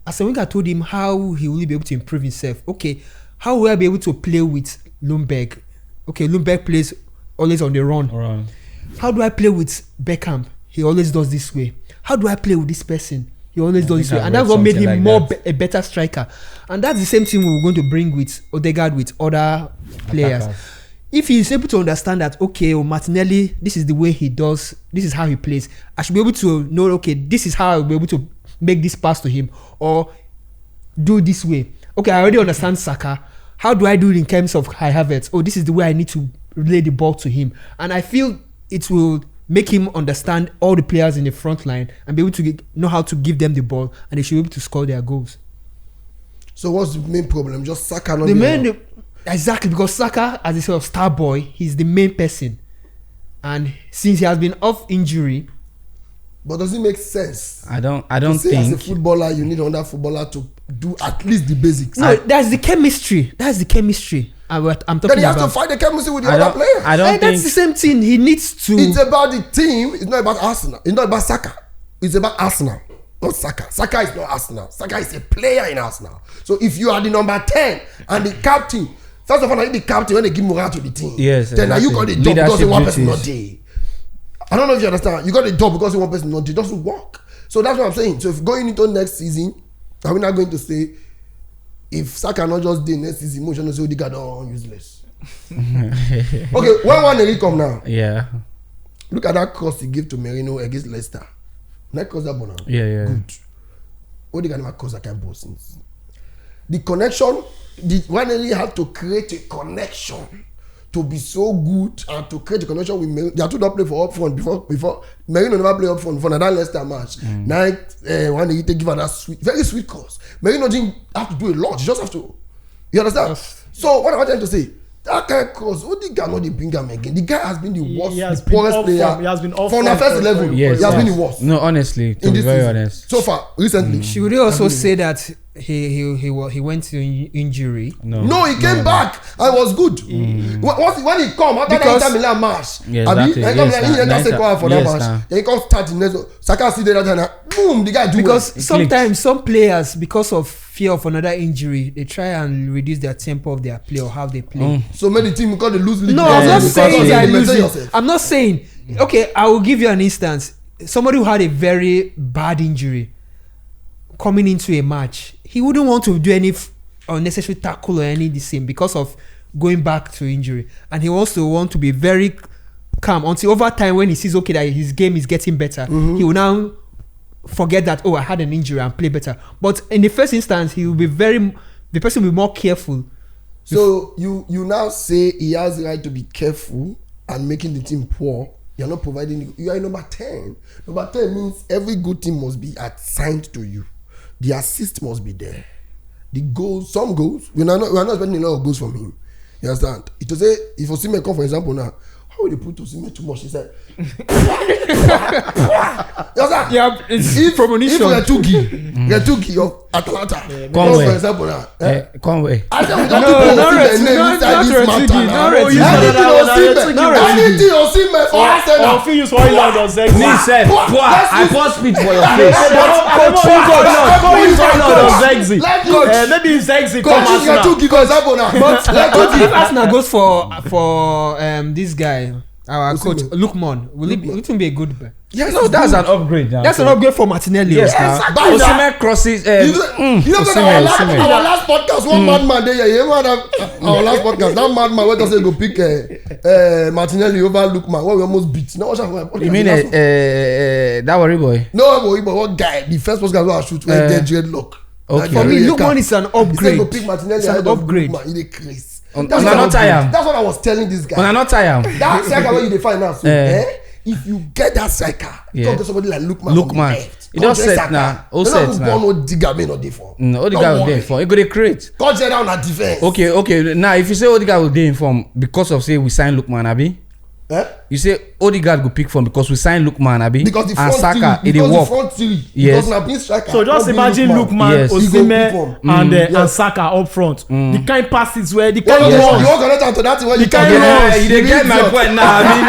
Arsene Wenger told him how he will be able to improve himself. Okay, how will I be able to play with Ljungberg? Okay, Ljungberg plays always on the run. How do I play with Beckham? He always does this way. How do I play with this person? He always does this way. And that's what made him a better striker. And that's the same thing we're going to bring with Odegaard with other players. If he's able to understand that, okay, Martinelli, this is the way he does, this is how he plays, I should be able to know, okay, this is how I'll be able to make this pass to him or do this way. Okay, I already understand Saka. How do I do it in terms of Kai Havertz? Oh, this is the way I need to relay the ball to him. And I feel it will make him understand all the players in the front line and be able to know how to give them the ball, and they should be able to score their goals. So what's the main problem? Just Saka not exactly, because Saka, as a sort of star boy, he's the main person, and since he has been off injury. But does it make sense? I don't think as a footballer you need another footballer to do at least the basics. No, that's the chemistry. I'm talking then he has to find the chemistry with the other players. That's the same thing. He needs to. It's about the team. It's not about Arsenal. It's not about Saka. It's about Arsenal, not Saka. Saka is not Arsenal. Saka is a player in Arsenal. So if you are the number 10 and the captain, first of all, I need the captain when they give morale to the team. Yes, then exactly. Now you got the job because one person not there. I don't know if you understand. You got the job because one person not there. It doesn't work. So that's what I'm saying. So if going into next season, are we not going to say if Saka not just dey next season, emotional say Odegaard don useless. Okay, when one Henry come now. Yeah. Look at that cross he gave to Merino against Leicester. That cross that ball now. Yeah. Good. Odegaard never crossed that kind of ball since. The connection, the one Henry had to create a connection to be so good and to create a connection with Merino. They are two don't play for up front before Merino never play up front for that Leicester match. Now one Henry give her that sweet, very sweet cross. Merino didn't have to do a lot. You just have to. You understand? Yes. So what am I trying to say? That kind of cross, Odegaard not the bring him again. The guy has been the worst, the poorest player. He has been off from the first level. Yes, he has been the worst. No, honestly, to be very honest. So far, recently. Should we also say that he went to injury? No, he came back. I was good. When he come after that Inter Milan match, he just go out for that match. Then he come start the next. Saka see that and boom, the guy do because well. sometimes some players, because of fear of another injury, they try and reduce their tempo of their play or how they play. So many teams because they lose league. No, I'm not saying they are losing. I'm not saying. Okay, I will give you an instance. Somebody who had a very bad injury coming into a match, he wouldn't want to do any unnecessary tackle or any the same because of going back to injury, and he also want to be very calm until over time when he sees okay that his game is getting better. He will now forget that I had an injury and play better. But in the first instance, he will be the person will be more careful. So you now say he has the right to be careful and making the team poor. You're not providing. You are number 10. Number 10 means every good team must be assigned to you. The assist must be there. The goals, some goals, we are not expecting a lot of goals from him. You understand? It will say, if Osimhen come for example now, how will they put Osimhen too much? He said, you understand? Yeah, it's premonition. If you're Tuki of Atalanta, Conway. for example now. Conway. I said we don't put Osimhen name inside this matter now. Anything Osimhen for Arsenal. Or use Hoyland or Zegzi. I can't speak for your face. Maybe Zegzi come Arsenal. But if Arsenal goes for this guy, our coach Lookman, will it be a good bet? Yes, no, that's an upgrade now. That's an upgrade for Martinelli. Yes, Osimhen crosses. You know, our last podcast, one madman there. Our last podcast, that madman went to say go pick Martinelli over Lookman. What we almost beat. No, you mean that worry boy? No, but what guy? The first person who shoot when get dreadlock. Okay. For me, Lookman is an upgrade. He said go pick Martinelli. It's an upgrade. He crazy. That's what I was telling this guy. Not time. That striker where you define now. So, if you get that striker, talk to somebody like Lookman. It don't set now. All set now. Odegaard may not dey for. Odegaard will dey for. He go dey create. Cut down on defense. Okay. Now, if you say Odegaard will dey in form because of say we sign Lookman, abi? You say Odegaard go pick form because we sign Lookman, abi? Because the front Saka, three. Because the front three. Yes. Because na big striker. So just imagine Lookman, Osimhen, and Saka up front. The kind passes where the kind runs. You won't connect am to that thing when you can run. You dey get my point now. I mean,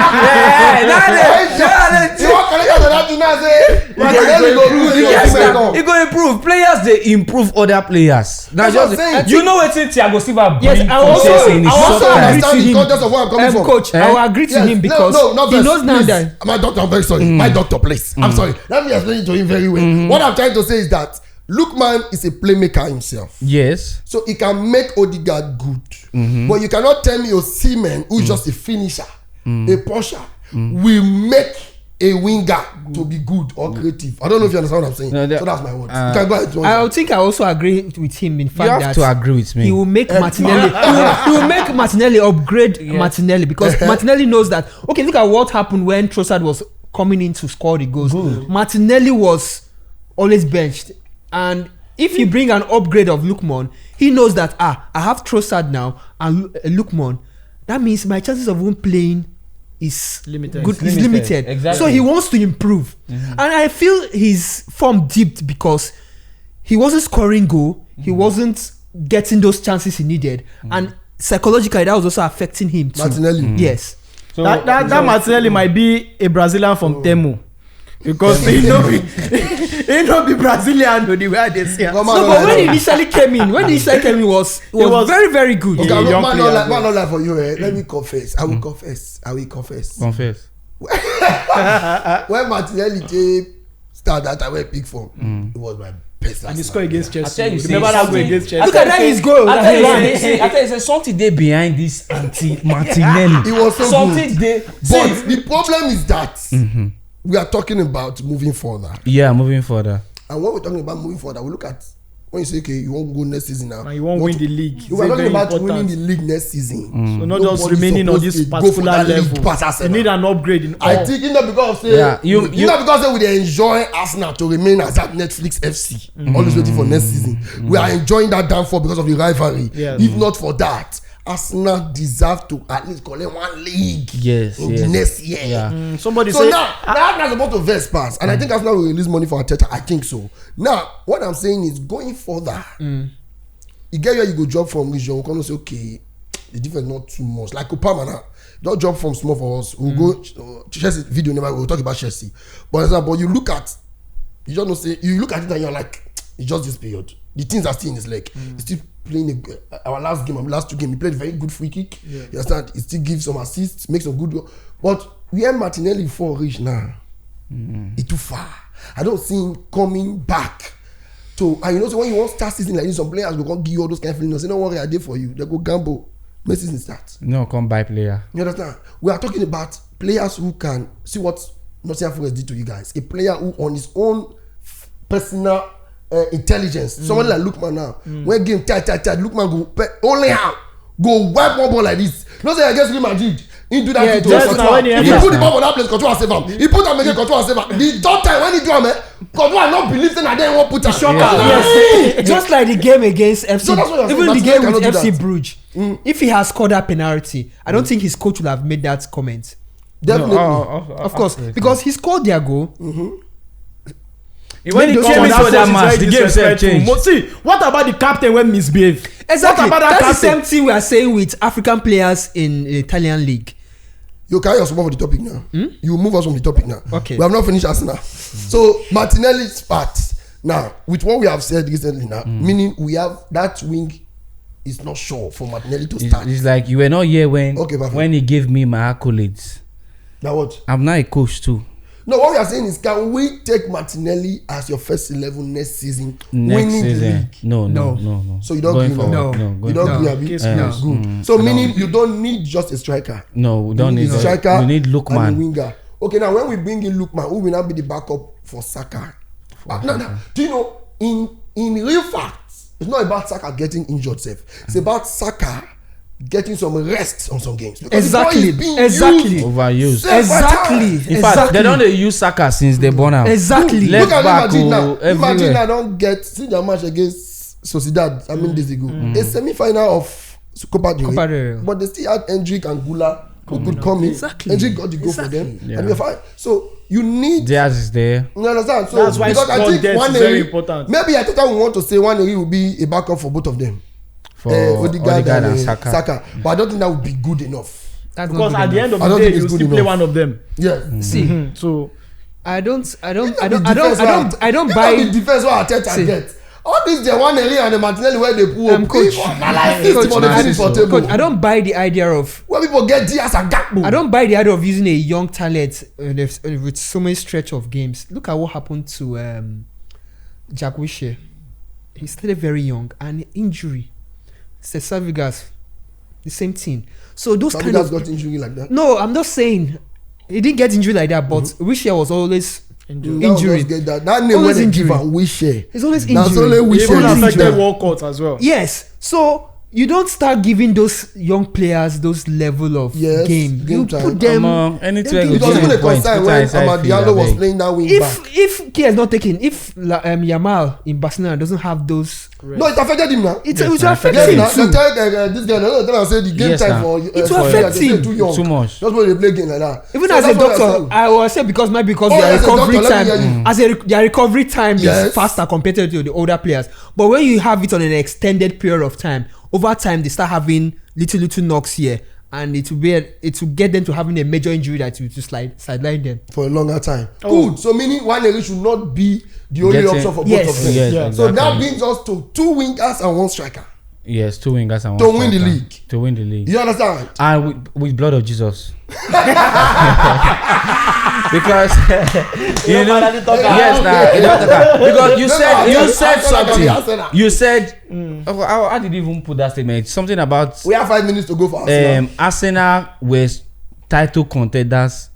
you won't connect am to that thing now. Say, he go improve. Players they improve other players. Now just you know wetin Thiago Silva bring. Yes, I also understand the context of where I'm coming from. Coach, I will agree to him because he knows now that. My doctor, I'm very sorry. My doctor, please. I'm sorry. Let me explain it to him very well. What I'm trying to say is that Lookman is a playmaker himself. Yes. So he can make Odegaard good. But you cannot tell me Osimhen, who is just a finisher, a pusher, will make a winger to be good or creative. I don't know if you understand what I'm saying. So that's my words. You can go ahead. I think I also agree with him in fact you have that to agree with me. He will make Martinelli. he will make Martinelli upgrade Martinelli because Martinelli knows that. Okay, look at what happened when Trossard was coming in to score the goals. Martinelli was always benched, and if you bring an upgrade of Lookman, he knows that I have Trossard now and Lookman. That means my chances of him playing is limited. Exactly. So he wants to improve, and I feel his form dipped because he wasn't scoring goal. He wasn't getting those chances he needed, and psychologically that was also affecting him too. Martinelli. Yes. So that Martinelli might be a Brazilian from Temu. Because he no be Brazilian the way they say. But when he initially came in, it was very, very good. Okay, man, not lie for you. Let me confess. I will confess. Confess. When Martinelli started that I went pick for, it was my And he scored against Chelsea. I tell you, Remember that goal against Chelsea? Look at that his goal. I tell you, say something there behind this Martinelli. It was so something good. there. But the problem is that we are talking about moving further. Yeah, moving further. And when we're talking about moving further, we look at when you say, okay, you won't go next season now. And you won't win the league. You are talking about winning the league next season. So not just remaining on this particular level. You need an upgrade in all. I think not because say not because say we enjoy Arsenal to remain as that Netflix FC. Always waiting for next season. We are enjoying that downfall because of the rivalry. If not for that, Arsenal deserve to at least collect one league in the next year. Yeah. Somebody so say now Arsenal's about to vest pass, and I think Arsenal will release money for Arteta. I think so. Now, what I'm saying is going further. You get where you go drop from region. We can say, okay, the difference not too much. Like Opama now, don't drop from small for us. We'll go Chelsea video. Never we'll talk about Chelsea. But you look at, you just know say you look at it and you're like, it's just this period. The things are still in his leg. He's still playing our last two games. He played a very good free kick. You understand? He still gives some assists, makes some good goal. But where Martinelli for reach now, it's too far. I don't see him coming back. So, and you know, so when you want start season like this, some players will come give you all those kind of feelings. Say, don't worry, I did for you. They go gamble. Make season start. No, come buy player. You understand? We are talking about players who can see what Nottingham Forest did to you guys. A player who on his own personal intelligence. Somebody like Lookman now. When game tight, Lookman go only how go wipe one ball like this. Not say against Real Madrid. He do that to Courtois. He put the ball on that place. Courtois save him. He put him again. Courtois save him. The third time when he do him, Courtois not believe that they won't put him. Yes. Just like the game against FC. So that's what I'm saying. Even the game with Martinelli FC Bruges. If he has scored that penalty, I don't think his coach would have made that comment. Definitely. Of course, because he scored their goal. When he came into that match, the game said change. See, what about the captain when misbehave? Exactly. What about that That's the captain? same thing we are saying with African players in the Italian league. You carry us over the topic now. You move us from the topic now. Okay. We have not finished Arsenal. So Martinelli's part now, with what we have said recently now, meaning we have that wing is not sure for Martinelli to start. It's like you were not here when he gave me my accolades. Now what? I'm not a coach too. No, what we are saying is, can we take Martinelli as your first 11 next season? Winning the league? No. So you don't agree now? You don't agree? Good. So meaning you don't need just a striker. No, we don't need a striker. We need Lookman. And a winger. Okay, now when we bring in Lookman, who will now be the backup for Saka? Do you know, in real facts, it's not about Saka getting injured, safe. It's about Saka getting some rest on some games. Exactly. Overused. In fact, they don't use Saka since they born out. Exactly. Look at Madrid now. Imagine I don't get see their match against Sociedad. Days ago, a semi-final of Copa del Rey, but they still had Hendrick and Gula who could come in. Hendrick got the goal for them, and we're fine. So you need. Diaz is there. You understand? So that's why because I think one is very important. Maybe I thought we want to say one will be a backup for both of them. For Odegaard and Saka. But I don't think that would be good enough. Because at the end of the day, you still play one of them. Yeah. See, so I don't buy the defense what Arteta get. All this the one area and the Martinelli where they pull coach, coach, I don't buy the idea of where people get Diaz and Gakpo. I don't buy the idea of using a young talent with so many stretch of games. Look at what happened to Jack Wilshere. He's still very young and injury. Savigas, the same thing. So those Savigas kind of got injury like that. No, I'm not saying he didn't get injury like that, but Wilshere was always injury. That name when they give Wilshere. It's always injury. That's only Wilshere. Even affected Walcott as well. Yes. So you don't start giving those young players those level of game. You time. put them. It was even a concern when Amad Diallo was playing that wing back. If Kia is not taken, if Yamal in Barcelona doesn't have those. No, it affected him now. It will affect him too. This guy, I said the game time for it will affect him too much. That's why they play game like that. Even as a doctor, I will say because their recovery time, their recovery time is faster compared to the older players. But when you have it on an extended period of time, over time they start having little knocks here, and it will get them to having a major injury that will just sideline them for a longer time. Good. So meaning one area should not be the only option for both of them. Yes, so that brings us to 2 wingers and 1 striker. Yes, 2 wingers and 1 to win the striker. league. To win the league. You understand? And with blood of Jesus. Because you know, yes, because you said something. You said, how did you even put that statement? Something about We have 5 minutes to go for Arsenal. Arsenal was title contenders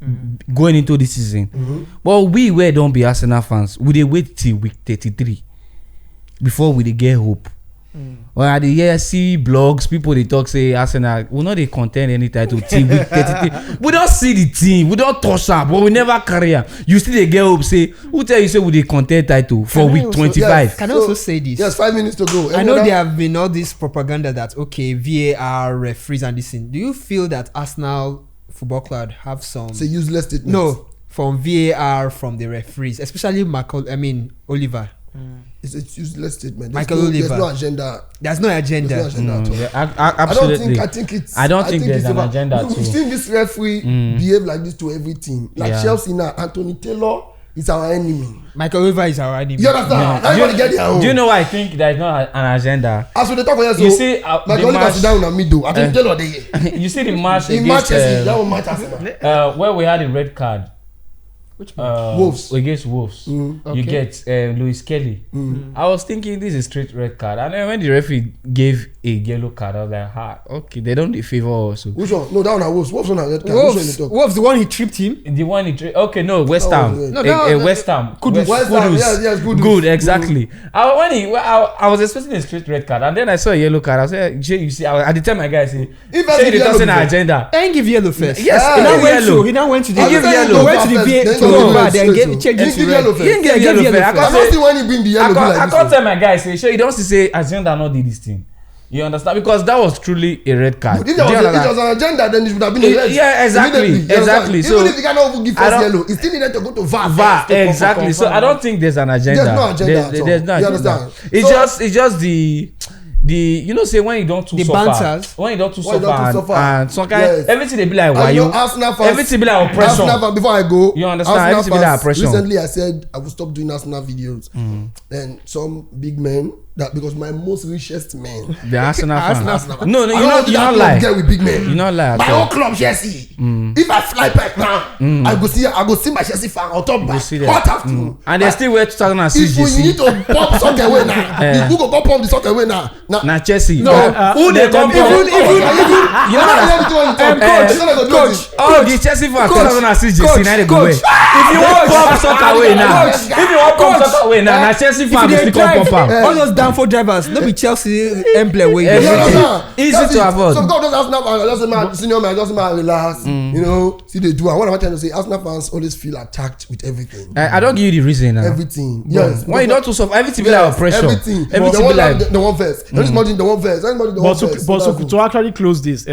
going into the season. But we don't be Arsenal fans. We dey wait till week 33 before we dey get hope. Or at the year see blogs, people they talk say Arsenal will not they contend any title till week 33. We don't see the team, we don't touch up, but we never carry am. You still they get hope say who tell you say we they contend title for week 25? Yes. Can I also say this? Yes, 5 minutes to go. I know there have been all this propaganda that okay, VAR, referees, and this thing. Do you feel that Arsenal Football Club have some? It's a useless statement. No, from VAR, from the referees, especially Oliver. It's a useless statement. There's no agenda. There's no agenda. There's no agenda at all. Absolutely. I don't think there's an agenda We've too. seen this referee behave like this to every team. Like Chelsea now, Anthony Taylor is our enemy. Michael Oliver is our enemy. You understand? Everybody get their own. Do you know why I think there's not an agenda? As we talk about You see, Michael Oliver sit down in the middle. Anthony Taylor there. you see the match In against Manchester, that one match Arsenal. where we had a red card. Which Wolves. Against Wolves. You Okay. get Louis Kelly. I was thinking this is straight red card, and then when the referee gave a yellow card, I was like, okay, they don't favor also. Which one? No, that one Wolves. Wolves on a red card. Which one you talk? Wolves, the one he tripped him. The one okay, no, West Oh, Ham. yeah. No, West Ham. West Ham, yes, Kudus. Good, exactly. I was expecting a straight red card, and then I saw a yellow card. I said, you see, at the time my guy say, If I say give the yellow person before. agenda. Then give yellow first. Yes, he he now gave went yellow. to. He now went to the. He gave yellow. He went to the Then VAR he to gave VAR, yellow then straight get to- check He it to gave red. yellow first. He didn't get He gave yellow yellow first. first. I don't see when he bring the yellow. I be like can't this. tell my guy say, sure, you don't say agenda not did this thing. You understand? Because that was truly a red card. If there was an agenda, then it should have been a red. Yeah, exactly, Immediately, you exactly. understand? So, even if you cannot even give I first don't- yellow, it still needed to go to VAR. VAR, first. exactly. So I don't think there's an agenda. There's no agenda at all. There's no You agenda. understand? It's just the you know say when you don't too The suffer, banters. when you don't too When you don't too suffer suffer. and some kind Yes. everything they be like why And you your Arsenal fans, everything be like oppression. Arsenal fans, before I go, You understand? Arsenal Everything be like fans, oppression. recently I said I will stop doing Arsenal videos. Then some big men that because my most richest men. The Arsenal fans. Arsenal. No, I you don't not want you that not club lie. get with big men. You not lie at My all. own club Chelsea. If I fly back now, I go see my Chelsea fan on top back. see them. Hot afternoon. And they still wear 2006 If we need JC. to pump soccer away now, who go go pump the soccer away now? Na Chelsea. No, Who they come from? You know that coach, Oh, the Chelsea fans 2006 JC now they go away. If you want pump soccer away now, Coach, if you want pump soccer away now, na Chelsea fans If dey they still come drive, pump am. all those downfall drivers, no be Chelsea emblem wey Easy to avoid. So because those Arsenal fans, just say my senior man, just say my relax. You know, see they do. And what am I trying to say? Arsenal fans always feel attacked with everything. I don't give you the reason now. Everything. Yes. When you don't too suffer, everything be like oppression. Everything. Everything They be like. the one first. Just imagine the one first. Anybody the one first. To actually close this,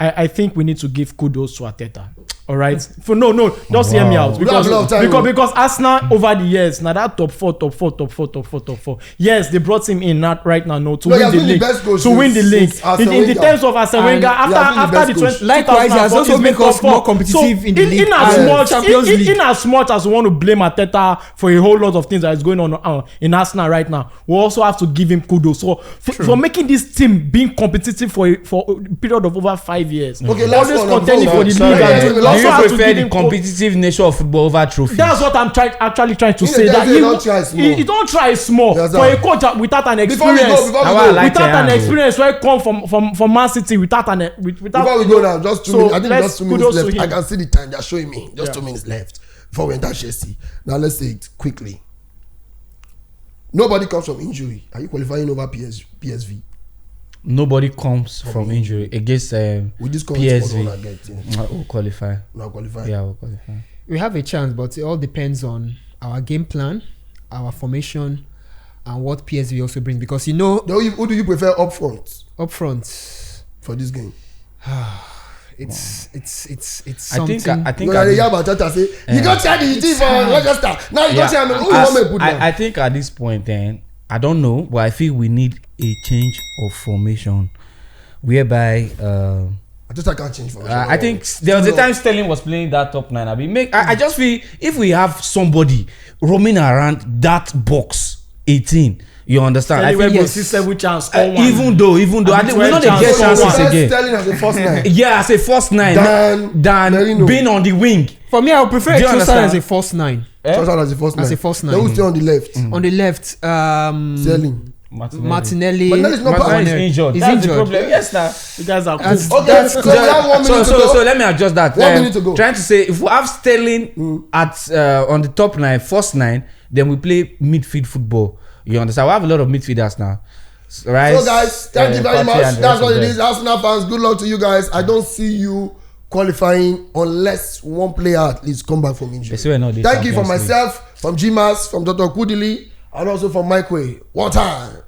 I think we need to give kudos to Arteta. All right. For no, just hear me out We don't have a lot of time, because Arsenal over the years now that top four. Yes, they brought him in not right now to No, he win has the been the league. best coach To win the since league. Arsene In the Wenger. terms of Arsene Wenger, he has been the after best the coach. 20 Likewise, he has 2004, also he's been make us top four. more competitive in the league and Champions League. In as much as we want to blame Arteta for a whole lot of things that is going on in Arsenal right now, we also have to give him kudos for making this team being competitive for a period of over 5 years. Okay, last Always one, contending for the sorry. league. And Do we Do also you have to prefer give the him competitive nature of football over trophies? That's what I'm actually trying to He say. dey That say don't try small. he don't try small Yes, for a sir. coach without an Before we experience. go, Now I like Without an Thiago. experience, where come from Man City without Before we go now, just 2 minutes. I think let's just 2 minutes kudos to left. him. I can see the time they're showing me. Just 2 minutes left before we enter Chelsea. Now let's say it quickly. Nobody comes from injury. Are you qualifying over PSV? Nobody comes from injury against With this PSV. PSV. We'll qualify. Now qualify. Yeah, we'll qualify. We have a chance, but it all depends on our game plan, our formation, and what PSV also brings. Because you know, Who do you prefer up front up front, for this game? it's I something. think You know, they hear about Arteta say, you got to the team for Manchester. Now you got to who you want me to put down? I think at this point then, I don't know, but I feel we need a change of formation whereby Arteta can't change formation. I think there was a time Sterling was playing that top 9. I just feel if we have somebody roaming around that box 18, You understand? Anyway, I think go see 7 chance. even though I think we not dey get chances again. Sterling as a first 9. Yeah, as a first 9 than Merino. being on the wing. For me, I would prefer Do you Trossard understand? as a first 9. Trossard as a first 9. As a first 9. Then who's still on the left? On the left, Sterling. Martinelli. Martinelli's not Martinelli back. is injured. He's That's injured. the problem. Yes, now. You guys are cool. Okay, so we have 1 minute to go. So let me adjust that. 1 minute to go. Trying to say, if we have Sterling at on the top 9, first 9, then we play midfield football. You understand? We have a lot of midfielders now. Right? So guys, thank you very Partey much. and the That's rest what of it them. is. Arsenal fans, good luck to you guys. I don't see you qualifying unless one player at least come back from injury. They say we're not the Thank you from Champions League. myself, from Gmas, from Dr. Kudili, and also from Mike Way. One time.